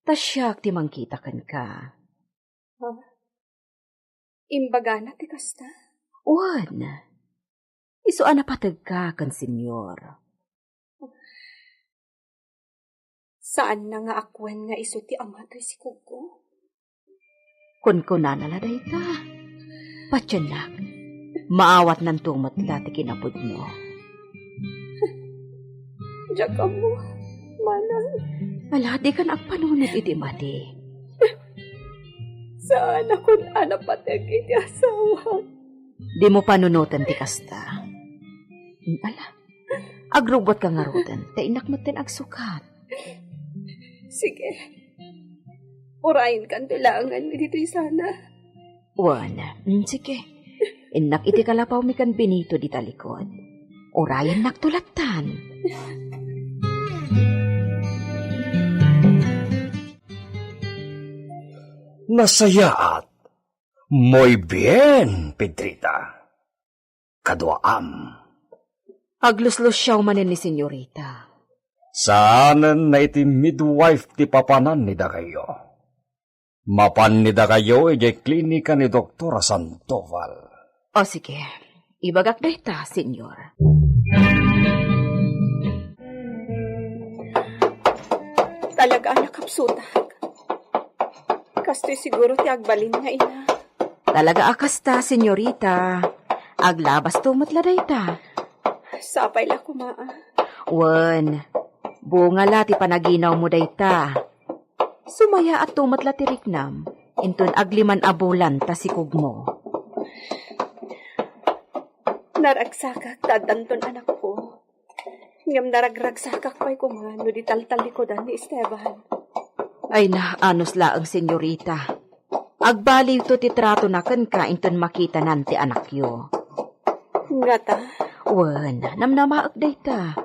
tasyak ti mangkitakan ka. Imbaga na ti kasta. Wan. Isu napatag ka kan senyor. Saan na nga akwan nga iso ti amatay si Kuko? Kun kunana na dayta. Patyanak. Maawat ng tumot lati kinapod mo. Diyak ka mo, manang. Ala, di ka nagpanunod iti mati. Saan ako anapatag iti asawa? Di mo panunutan ti kasta. Ala, agrubot ka nga rutan, ta inakmatin agsukat. Sige. Urayin kan tilangan mi dito'y sana. Wana, sige. Inak iti kalapaw mi kan Benito di talikod. Orayan naktulatan. Nasayaat. Muy bien, Pedrita. Kaduaam. Agluslusyaw manin ni senyorita. Saanan na iti midwife ti papanan ni da kayo. Mapan ni da kayo iti klinika ni Doktora Sandoval. O sige, ibagak dayta, senyor. Talaga nakapsutag. Kasto'y siguro ti agbalin nga ina. Talaga akasta, senyorita. Aglabas tumatla dayta. Sapay la kumaa. Wan, bunga la ti panaginaw mo dayta. Sumaya at tumatla ti riknam. Inton agliman abulan ta sikog mo. Naragsakak tadanton anak ko. Ngam naragragsakak pa'y kumano di taltalikodan ni Esteban. Ay na, anos laang senyorita. Agbaliw to ti trato na kan ka inton makita nanti anak yo. Ngata, Wan, namnamaag dayta.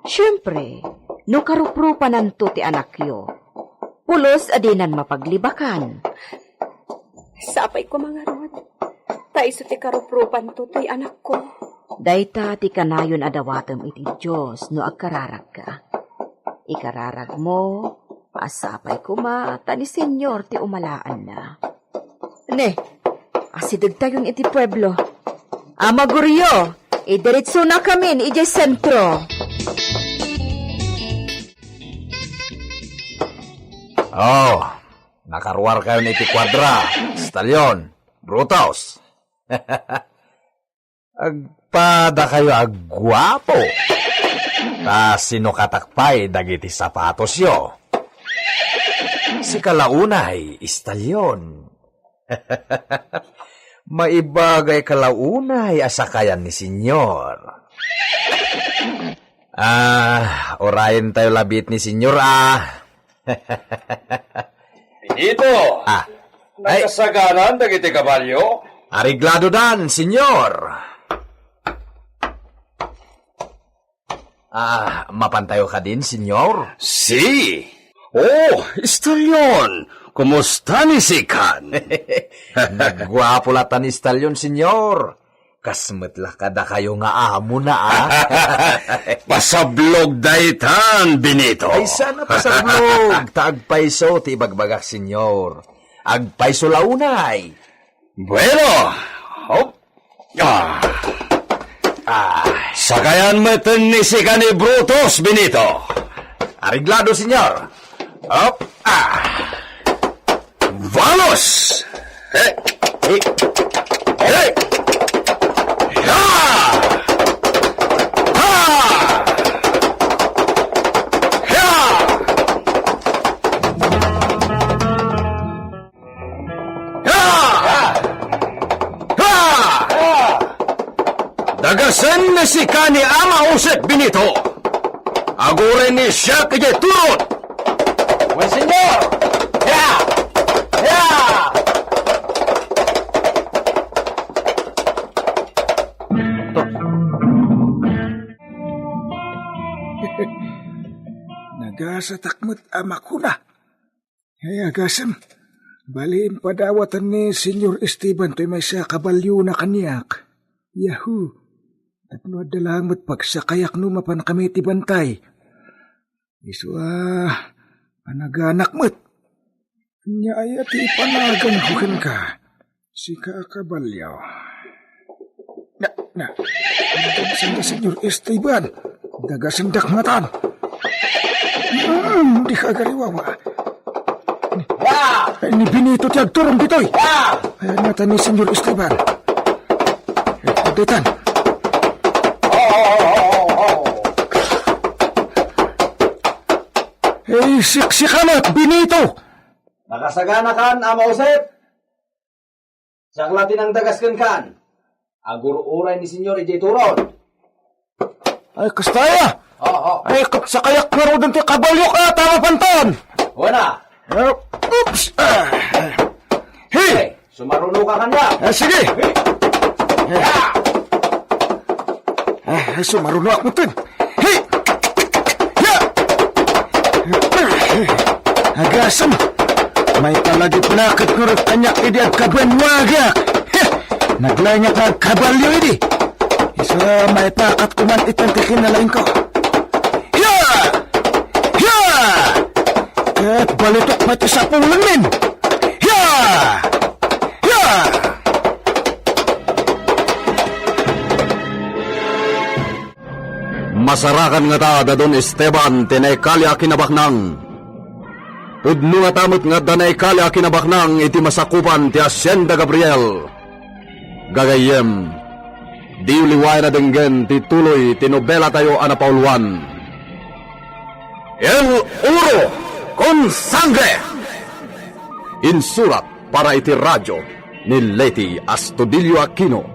Siyempre, no karuprupanan to ti anak yo. Pulos adinan mapaglibakan. sapay ko mga rod. Taiso ti karuprupan to to'y anak ko. Dayta ti kanayon adawatem iti Diyos no agkararag ka. Ikararag mo, paasapay kuma, tani senyor ti umalaan na. Ne, asidag tayon iti pueblo. Amaguryo, idiritso na kami ni ijay sentro. Oh, nakaruar kayo ni iti kwadra, stalyon, brutos. Agpada kayo agwapo. Ta sino katakpay dagiti sapatos yo. Si kalaunay, istalyon. Maibagay kalaunay asakayan ni senyor. Orayin tayo labit ni senyor Benito! Ay, Nakasaganan dagiti kabalyo? ariglado dan, senyor. Mapantayo ka din, senyor? Si! Oh, istalyon! Kumusta ni Sikan? Nagwapo latan ni stalyon, senyor. Kasmetlah kada kayo nga amo na, Pasablog daytan, Benito. Ay, sana pa sa vlog. Taagpaiso, ti ibagbagak, senyor. Agpaiso launay. Bueno, hop. Sakayan meten ni Sikan ni Brutus, Benito. Ariglado, senyor. Hop. Vamos! Hey! Hey! Hey! Ya! Ha! Ya! Ya! Ha! Dagasan na si Kani Ama Usep Benito. Agurin ni siya kaya turot. Well, senyor. Ya! Ya! Nagasatakmot amak ko na. Ay, agasam. Baliin padawatan ni Senyor Esteban to'y may sa kabalyo na kaniyak. Yahoo! At no adalang mo't pagsakayak no mapan kami ti bantay. Iswa, anaganak mo't. Nya ay at ipanagan hukan ka. Si kabalyo. Nagasan na Senyor Esteban. Nagasandak matan. Di ka agariwawa. Ay, ni Benito ti agturong bitoy. Ay, nata ni Senyor Esteban. Kapitan. Siksikamat, Benito! Nakasagana kan, Ama Josep. Saklatin ang dagaskan kan. Agur-uray ni Senyor J. Turon. Ay, kastaya! Oo. Ay, sakayak na ro dun ti kabalyo ka, tama pantan! Wala. Oops! Hey! Hey, sumaruno ka kanya. Sige! Ay, sumaruno ako dun. Hey! Ya! Agasam! May palagip na katnurot kanya idi at kabanwaga! Naglanya ka kabalyo idi! Isa may pakat kuman itantikin na lain ko. Ya! Ya! At balitok pati sa pulang min! Ya! Ya! Masarakan nga ta dadon Esteban tinay kalya kinabaknang. Udno nga tamot nga danay kalya kinabaknang iti masakupan ti Hacienda Gabriel. Gagayem, di uliway na denggen ti tuloy ti nobela tayo anapauluan. El Uro con Sangre! Insurat para iti radyo ni Leti Astudillo Aquino.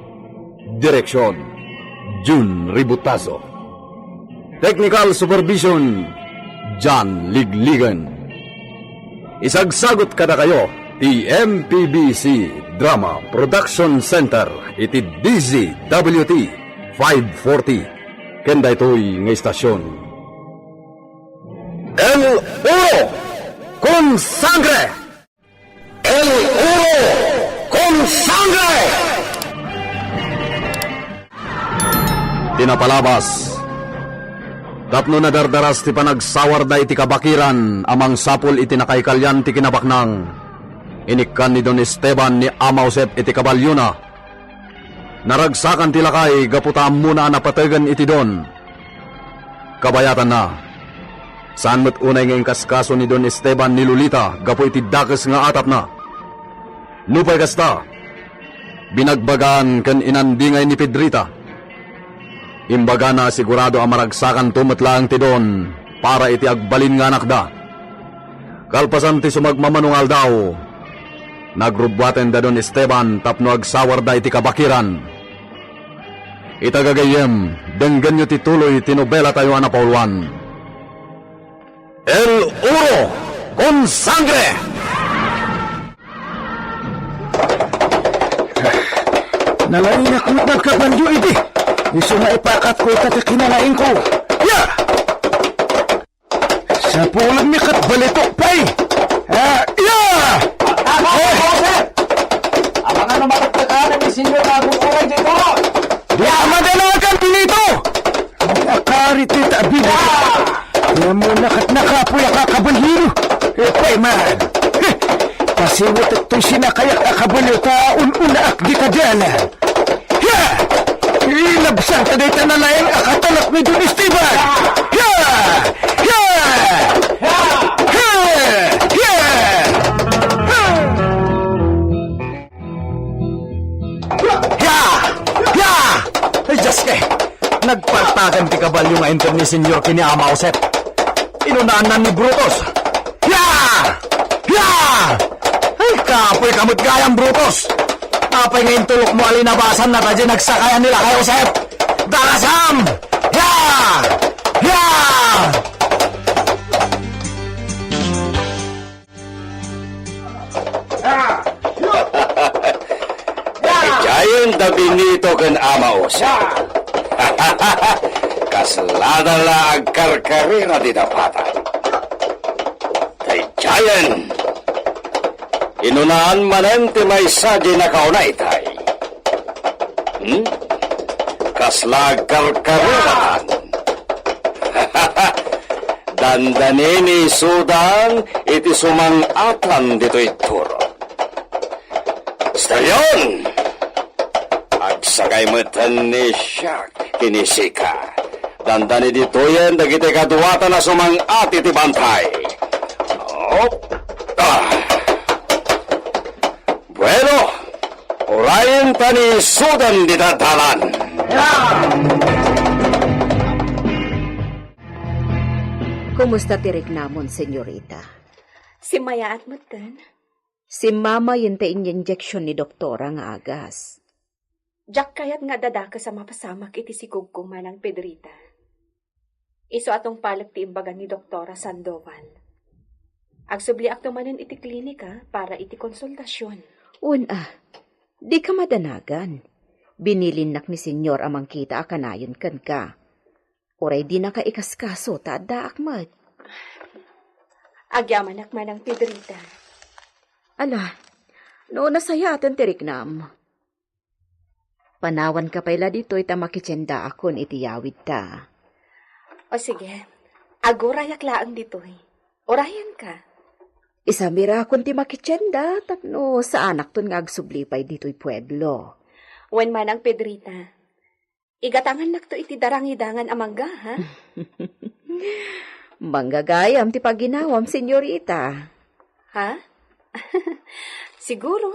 Direksyon, Jun Ributazo. Technical Supervision, John Ligligan. Isagsagot kada kayo, ti MPBC Drama Production Center, iti DZWT 540. Kenda ito'y ng istasyon. El Uro con Sangre! El Uro con Sangre! Tinapalabas. Tapno na dardaras ti panagsawar da iti kabakiran, amang sapol iti nakaikalyan ti kinabaknang. Inikkan ni Don Esteban ni Ama Josep iti kabalyo na. Naragsakan ti lakay, gaputam muna napatagan iti don. Kabayatan na. Saan mo't unay ngayong kaskaso ni Don Esteban ni Lolita, gapu iti dakes nga atap na. Nupay kasta, binagbagan kan inandingay ni Pedrita. Imbaga na sigurado ang maragsakan tumatlang ti don para iti agbalin nga nakda. Kalpasan ti sumagmamanungal daw, nagrubwaten da Don Esteban tapno agsawar da iti kabakiran. Itagagayem, denggan nyo ti tuloy tinobela tayo anapauluan. El Uro con Sangre! Nalainak mo ng kabalyo idi! Iso nga ipakat ko ita ti kinalain ko! Ya! Sa pulang ni kat balitok pa'y! Ya! Tama ko, Josep! Ang mga namatagtaganan ni Senyor agur-uray J. Turon. Di amadalagan nito! Nakarit ita abili! Kaya mo nakat nakapoy akakabalhiro! Pa'y man! Pasiwot ito'y sinakayak akabalyo taon-una ak di kadala! Ya! Ilabsan ka dito na laing akatalak ni Don Esteban! Ya! Ya! Ya! Ya! Ya! Ya! Ay, Diyos ka! Nagpartagan ti kabalyo nga enter ni Senyor kini Ama Josep. Inunaan ni Brutus. Ya! Ya! Ay, kapoy kamot gayang Brutus. Apay ngayon tulok mo alinabasan na tadya nagsakayan nila kay Josep. Dalasam! Ya! Ya! Giant da Benito kan Ama Josep. Kaslada la agkarkarera di dapatan. Kay Giant, inunaan manen ti may sadya na kaunay tay. Kaslag karkareratan. Dandanini sudan iti sumangatan dito ituro. Stalyon! Agsagay matan ni Siak kinisika. Dandani dito yan dagiti kaduwatan na sumangat iti bantay. Bueno, orayin tani sudan didadalan. Kumusta tirik namon, senyorita? Si Maya at Matan. Si mama yung injection ni doktora nga agas. Jack kayat nga dadaka sa mapasamak iti si Kugkong manang Pedrita. Iso atong palag ti imbagan ni Doktora Sandoval. Agsubli ak tumanin iti klinika para iti konsultasyon. Di ka madanagan. Binilinak ni senyor amang kita akanayon kan ka. Oray di na ka ikaskaso ta adda akmat. Agyaman ak manang Pedrita. Ala, noon nasayatan tiriknam. Panawan ka pala dito ita makitsenda akon iti yawid ta. O sige, agurayak laang dito'y. Orayan ka. Isamira akon ti makitsenda tapno sa anak ton nga agsublipay dito'y pueblo. Wen manang Pedrita. Igatangan nak to iti darangidangan amangga, ha? Manggagayam ti paginawam, senyorita. Ha? Siguro.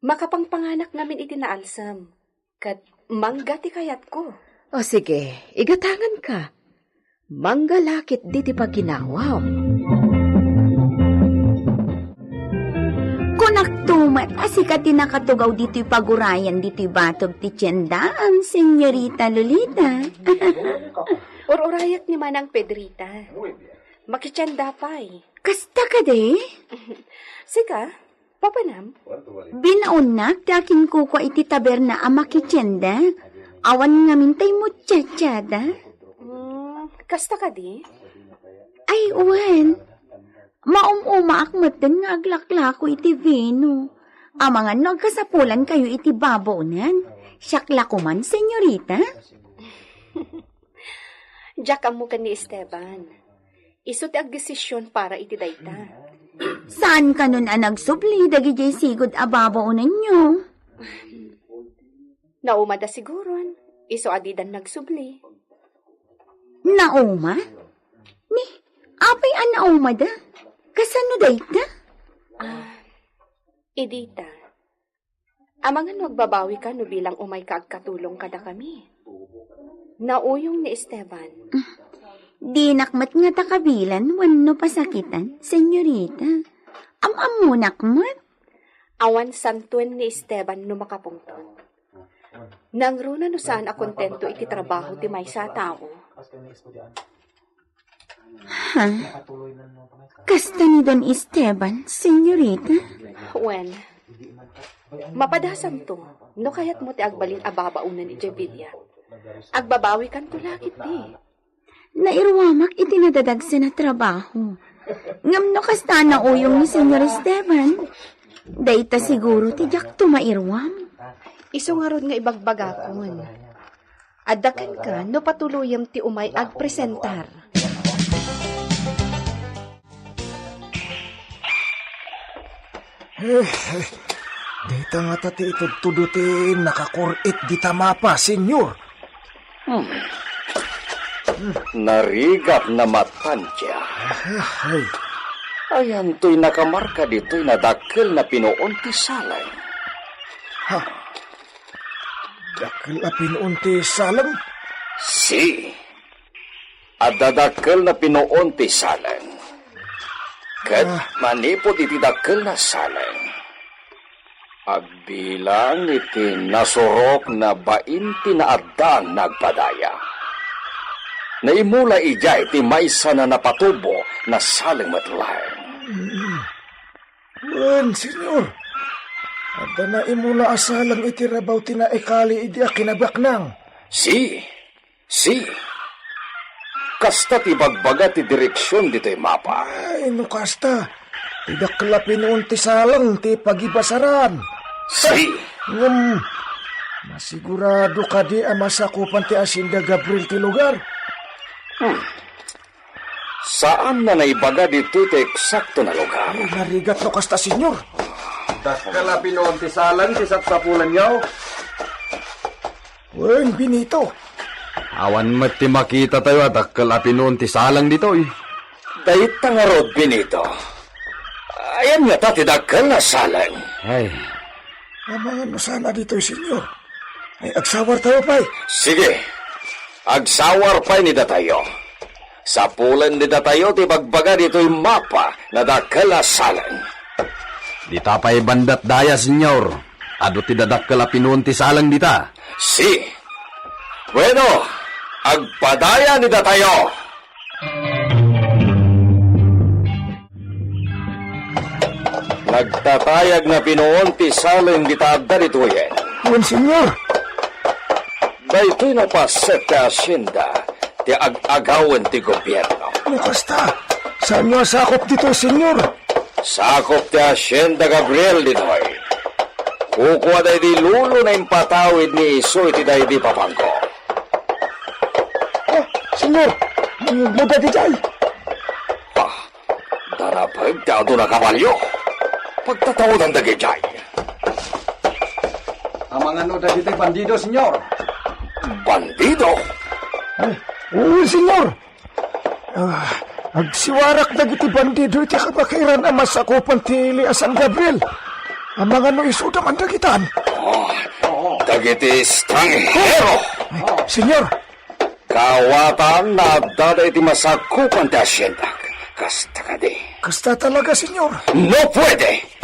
Makapangpanganak namin iti naalsam. Kat mangga ti kayat ko. O sige, igatangan ka. Manggalakit di ti paginawam. Kunaktumat, asika tinakatugaw dito'y pagurayan dito'y batog ti tiyendaan, senyorita Lolita. Or-orayat ni manang Pedrita. Makitsanda pa'y. Kasta ka de? Sika, papanam. Binaunak, takin ko ko iti taberna ama kitsyenda. Awan nga mintay mo tsatsada. Kasta ka di? Ay, uwan. Maumuma akmatan nga aglaklako iti vino. Amangan nagkasapulan kayo iti babonan. Siyakla ko man, senyorita. Jack ang muka ni Esteban. Iso ti agdesisyon para iti dayta. Saan ka nun nagsubli, dagijay sigod ababonan nyo? Naumada siguron. Iso adidan nagsubli. Nauma? Ni, apay an naumada? Kasano dayta? Edita. Amangan magbabawi ka no bilang umay kaagkatulong kada kami. Nauyong ni Esteban. Di nakmat nga takabilan, wano pasakitan, senyorita. Am-am mo nakmat? Awan santuen ni Esteban no makapungton. Nangruna no saan a kontento iti trabaho ti may sa tao. Ha? Kasta ni Don Esteban, senyorita? Wen, mapadasam to, no kayat mo ti agbalin ababaunan iti Villa. Agbabawi kan ko lakit di. Nairwamak itinadadagsa na trabaho. Ngam no kasta na uyong ni Senyor Esteban. Dayta siguro ti jak tumairwam. Iso nga ron nga ibagbagakon. Adakan ka no patuluyam ti umay agpresentar. Dita nga tati itudtudo ti nakakurit di tamapa, senyor. Narigat na matansya. Ay, Ayan to'y nakamarka dito'y nadakil na pinuon ti salay. dakil a pinunti salam. Si. Adadakil na pinuon ti salay. Kat manipot iti dakil na salay. Agbilang iti nasurok na bainti na addang nagpadaya. Naimula ijay iti maysa na napatubo na saling matulay. Senyor. Ada na imula asalang iti rabaw tinaekali idi a kinabaknang. Si. Kasta ti bagbaga ti direksyon dito'y mapa. Ay, no kasta. Tidak kelapin unti salang ti pagibasaran. Si. Masigurado ka di ang masakupan ti Asinda Gabriel ti lugar. Saan na naibaga dito ti eksakto na lugar? Ay, narigat no kasta, senyor. Daskala pinoon ti salan, ti sapsapulan yaw. Wen, Benito. Awan mat ti makita tayo at daskala pinoon ti salang dito eh. Dahit nga rod, Benito. Ayan nga ta ti dakal na salang. Ay, Mga sana dito, senyor. Ay, agsawar tayo, pay. Sige, agsawar pa ni datayo. Sa pulan ni datayo, ti bagbaga dito'y mapa na dakalasalan. Di tapay bandat daya, senyor. Ado ti dadakkel a pinunti salang dita. Si, bueno, agpadaya ni datayo. Nagtatayag na pinuunti salang gitadda dito yan. Yun, senyor. Dahito'y napaset ka asyenda ti ag-agawan ti gobyerno. Kasta, saan nyo sakop dito, senyor? Sakop ti asyenda Gabriel dito'y. Kukuha dahi di lulo na impatawid ni Isoy ti dahi di papangko. Senyor, muda di jay. Darapag ti ado na kabalyo. Pagtatawad ang dagijay. Ang mga no dagiti bandido, senyor. Bandido? Oo, senyor. Agsiwarak na iti bandido iti kabakiran ang masakupan ti Elias San Gabriel. Ang mga no isuda man dagitan. Dagiti stranghero. Senyor, Kawatan na dada iti masakupan ti asyenda. Kasta ka di. kasta talaga, senyor. No pwede.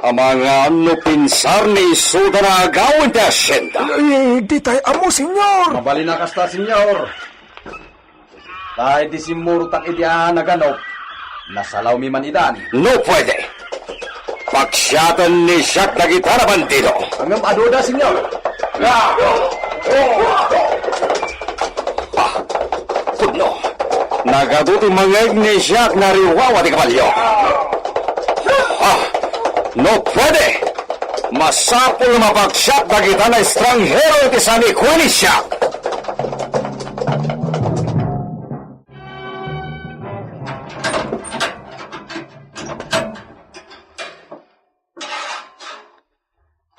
Ang mga ano pinsar ni Isuda na agawin ti asyenda. Di tayo amo, senyor. Mabali na kasta, senyor. Dahil di simurutang idiya naganop, nasalaw mi manidan. No pwede. Pagsyatan ni Siak na gitara bandido. Hanggang aduda, senyor. Pudno. Nagaduti mangeg ni Siak na riwawa di kabalyo. No pwede. Masapul na mapagsyat na kita na estranghero iti sanikwa ni Siak.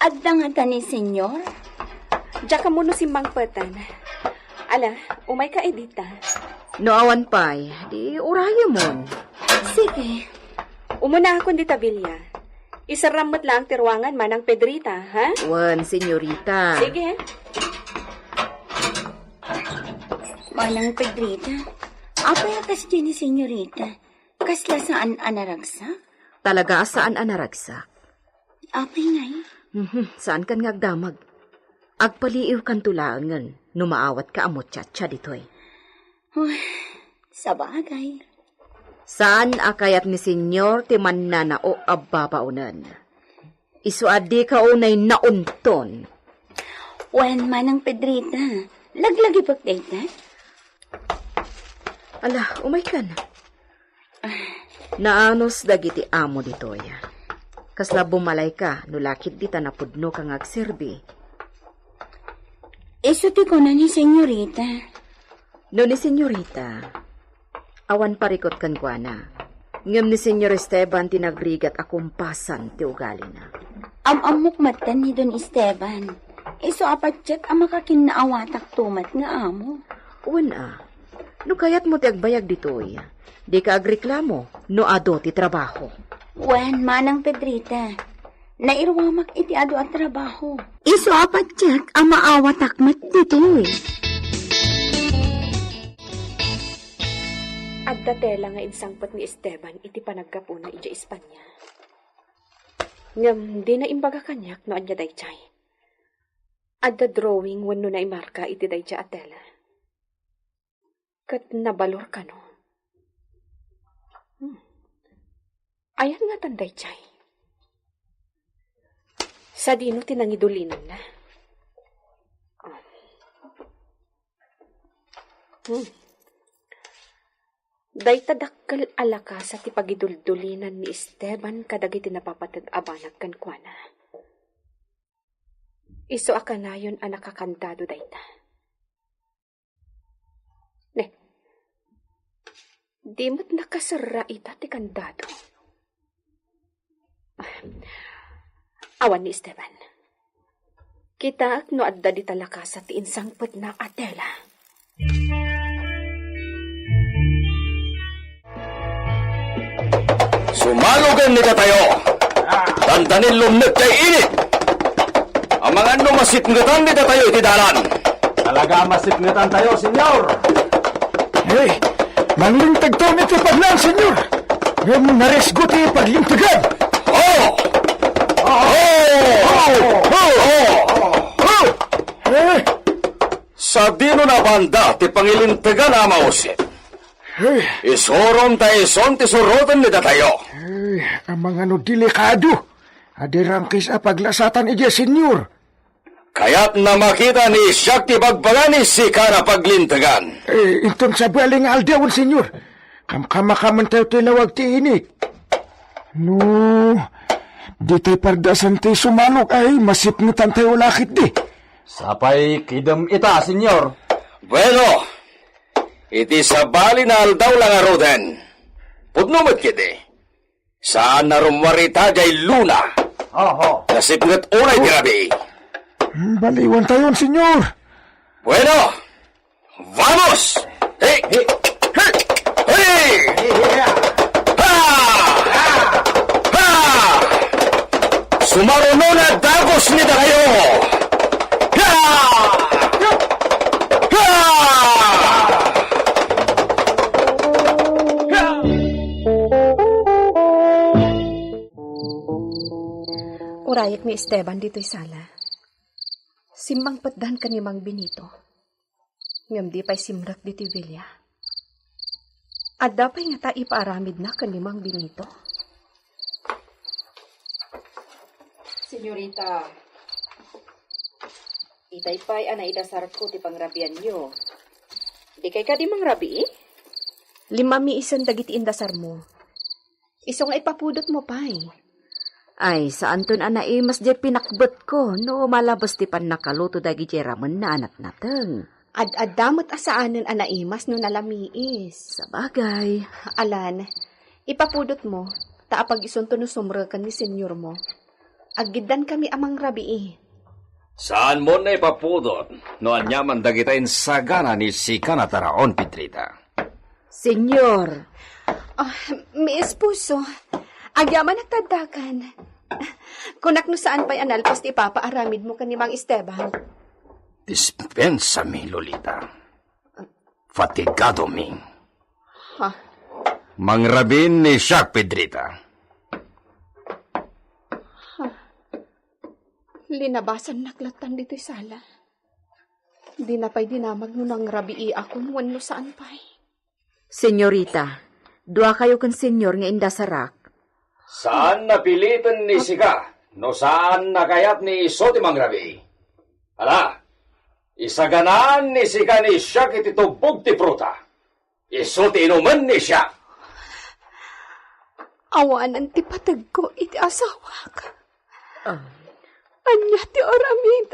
Agdang-agda ni senyor? Diya ka mo no si Mang Petan. Ala, umay ka edita. No awan pay, di urayo mon. Sige. Umuna ako di tabilya. Isaramot lang ang tirwangan manang Pedrita, ha? Wan, senyorita. Sige. Manang Pedrita, apa yung kasi ni senyorita? Kasla saan anaragsa? Talaga saan anaragsa? Apay ngay? Saan kan ngagdamag? Agpaliiw kan tulangan, numaawat ka amot tsa ditoy. Uy, sa bagay. Saan akayat ni senyor ti mannanao abbabaunan? Isuadi ka unay naunton. Wen manang Pedrita, laglagi pagdata? Ala, umay ka na. Naanos dagiti amo ditoy. Kasla bumalay ka, nulakit di tanapudno kang agserbi. Iso ti ko na ni senyorita. No ni senyorita, awan parikot kan kuana. Ngam ni senyor Esteban tinagrigat akumpasan ti ugali na. Amamok matan ni Don Esteban. Iso apat check ang makakinaawatak tumat nga amo. Una, no kayat mo ti agbayag ditoy. Di ka agreklamo, no ado ti trabaho. Wen, manang Pedrita, nairwamak iti ado at trabaho. Iso apat check ang maawatakmat dito eh. Adda tela nga insangpot ni Esteban iti panagkapuna iti Espanya. Ngam di na imbaga kanyak no anya daychay. Adda drawing wenno na imarka iti daychay atela. Kat nabalor ka no. Ayan nga tanday chay. Sa dino tinangidulinan na. Day tadakkel alaka sa tipagiduldulinan ni Esteban kadagiti napapatag abanag kankwana. Iso akanayon ang nakakandado dayta. Ne, di mo't nakasara ita ti kandado. Awan ni Esteban. Kita no adda di talaka sa tiinsangpot na atela. Sumalogan ni katayo. Tantanin lumnag kay init. Amangan no masipngutan nito tayo iti dalan. Talaga masipngitan tayo, senyor. Eh, manlintag to nito paglaan, senyor. Ngayon naresgo ti paglintagan. Oh! Eh, Sa dino na banda ti pangilintagan na mausip. Isorom tayo son ti surotan nito tayo. ang mga no delikado. Adirangkis a paglasatan ije, senyor. Kaya't na makita ni Siak ti bagbagan ni Sika na paglintagan. Intong sa baling aldawan, senyor. Kamkamakaman tayo tilawag ti ini. No, di tayo pardasan ti sumanok ay masipnutan tayo lakit di. Sapay kidam ita, senyor. Bueno, iti sa bali na aldaw lang aroden. Pudnumot kiti. Saan na rumwarita jay luna? Oho. Nasipngat unay grabe. Baliwan tayo, senyor. Bueno, vamos! Hey! Hey! Hey! Ha! Ha! Sumaruno na dagos ni kayo! Ha! Ha! Urayak ni Esteban dito'y sala. Simbang patdan ka ni Mang Benito. Ngam di pa'y simrak dito'y Villa. At dapay nga ta ipaaramid na ka ni Mang Benito. Senyorita, itay pa'y anaidasar ko ti pangrabian nyo. Di kay ka di mangrabi eh? 5 miisan dagiti indasar mo. Iso nga ipapudot mo pa'y. Ay, saan ton anay mas di pinakbet ko no malabas ti pan nakaluto dagi jeramen na anak nateng. Ad-adamot asaanan anaimas no nalamiis. Sa bagay. Alan, ipapudot mo, taapag isunto no sumrakan ni senyor mo. Agidan kami amang rabii. Saan mo na ipapudot? No anyaman dagitain sagana ni Sika na taraon, Pitrita. Senyor, May espuso, agyaman nagtadakan. Kunak no saan pa'y analpos ti ipapaaramid mo ka ni Mang Esteban. Dispensa mi, Lolita. Fatigado mi. Ha? Mangrabin ni Siak, Pedrita. Linabasan naklatan dito'y sala. Di na pa'y dinamag no nang rabii ako no saan pa'y. senyorita, dua kayo kan senyor nga indasarak. Saan napilitan ni Sika? No saan nakayat ni Iso ti mangrabi? Ala, isaganaan ni Sika ni Siak iti tubog ti pruta. Iso ti inuman ni Siak. Awanan ti patag ko iti asawa ka. Anya ti oramid.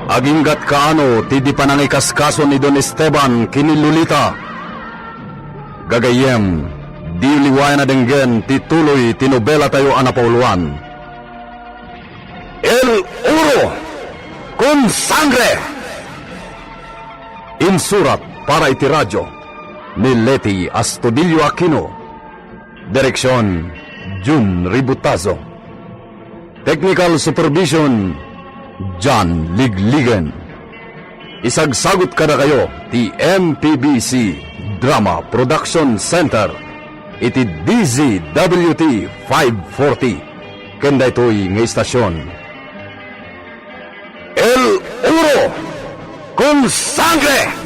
Aginggat kaano ti di panangikaskaso ni Don Esteban kini Lolita. Gagayem, di liwayan na denggen ti tuloy tinobela tayo anapauluan. El Oro con Sangre! Insurat para iti radyo ni Leti Astudillo Aquino. Direksyon Jun Ributazo. Technical Supervision John Ligligan. Isagsagot kada kayo ti MPBC Drama Production Center iti DZWT 540 kenda ito'y nga istasyon. El Oro con Sangre!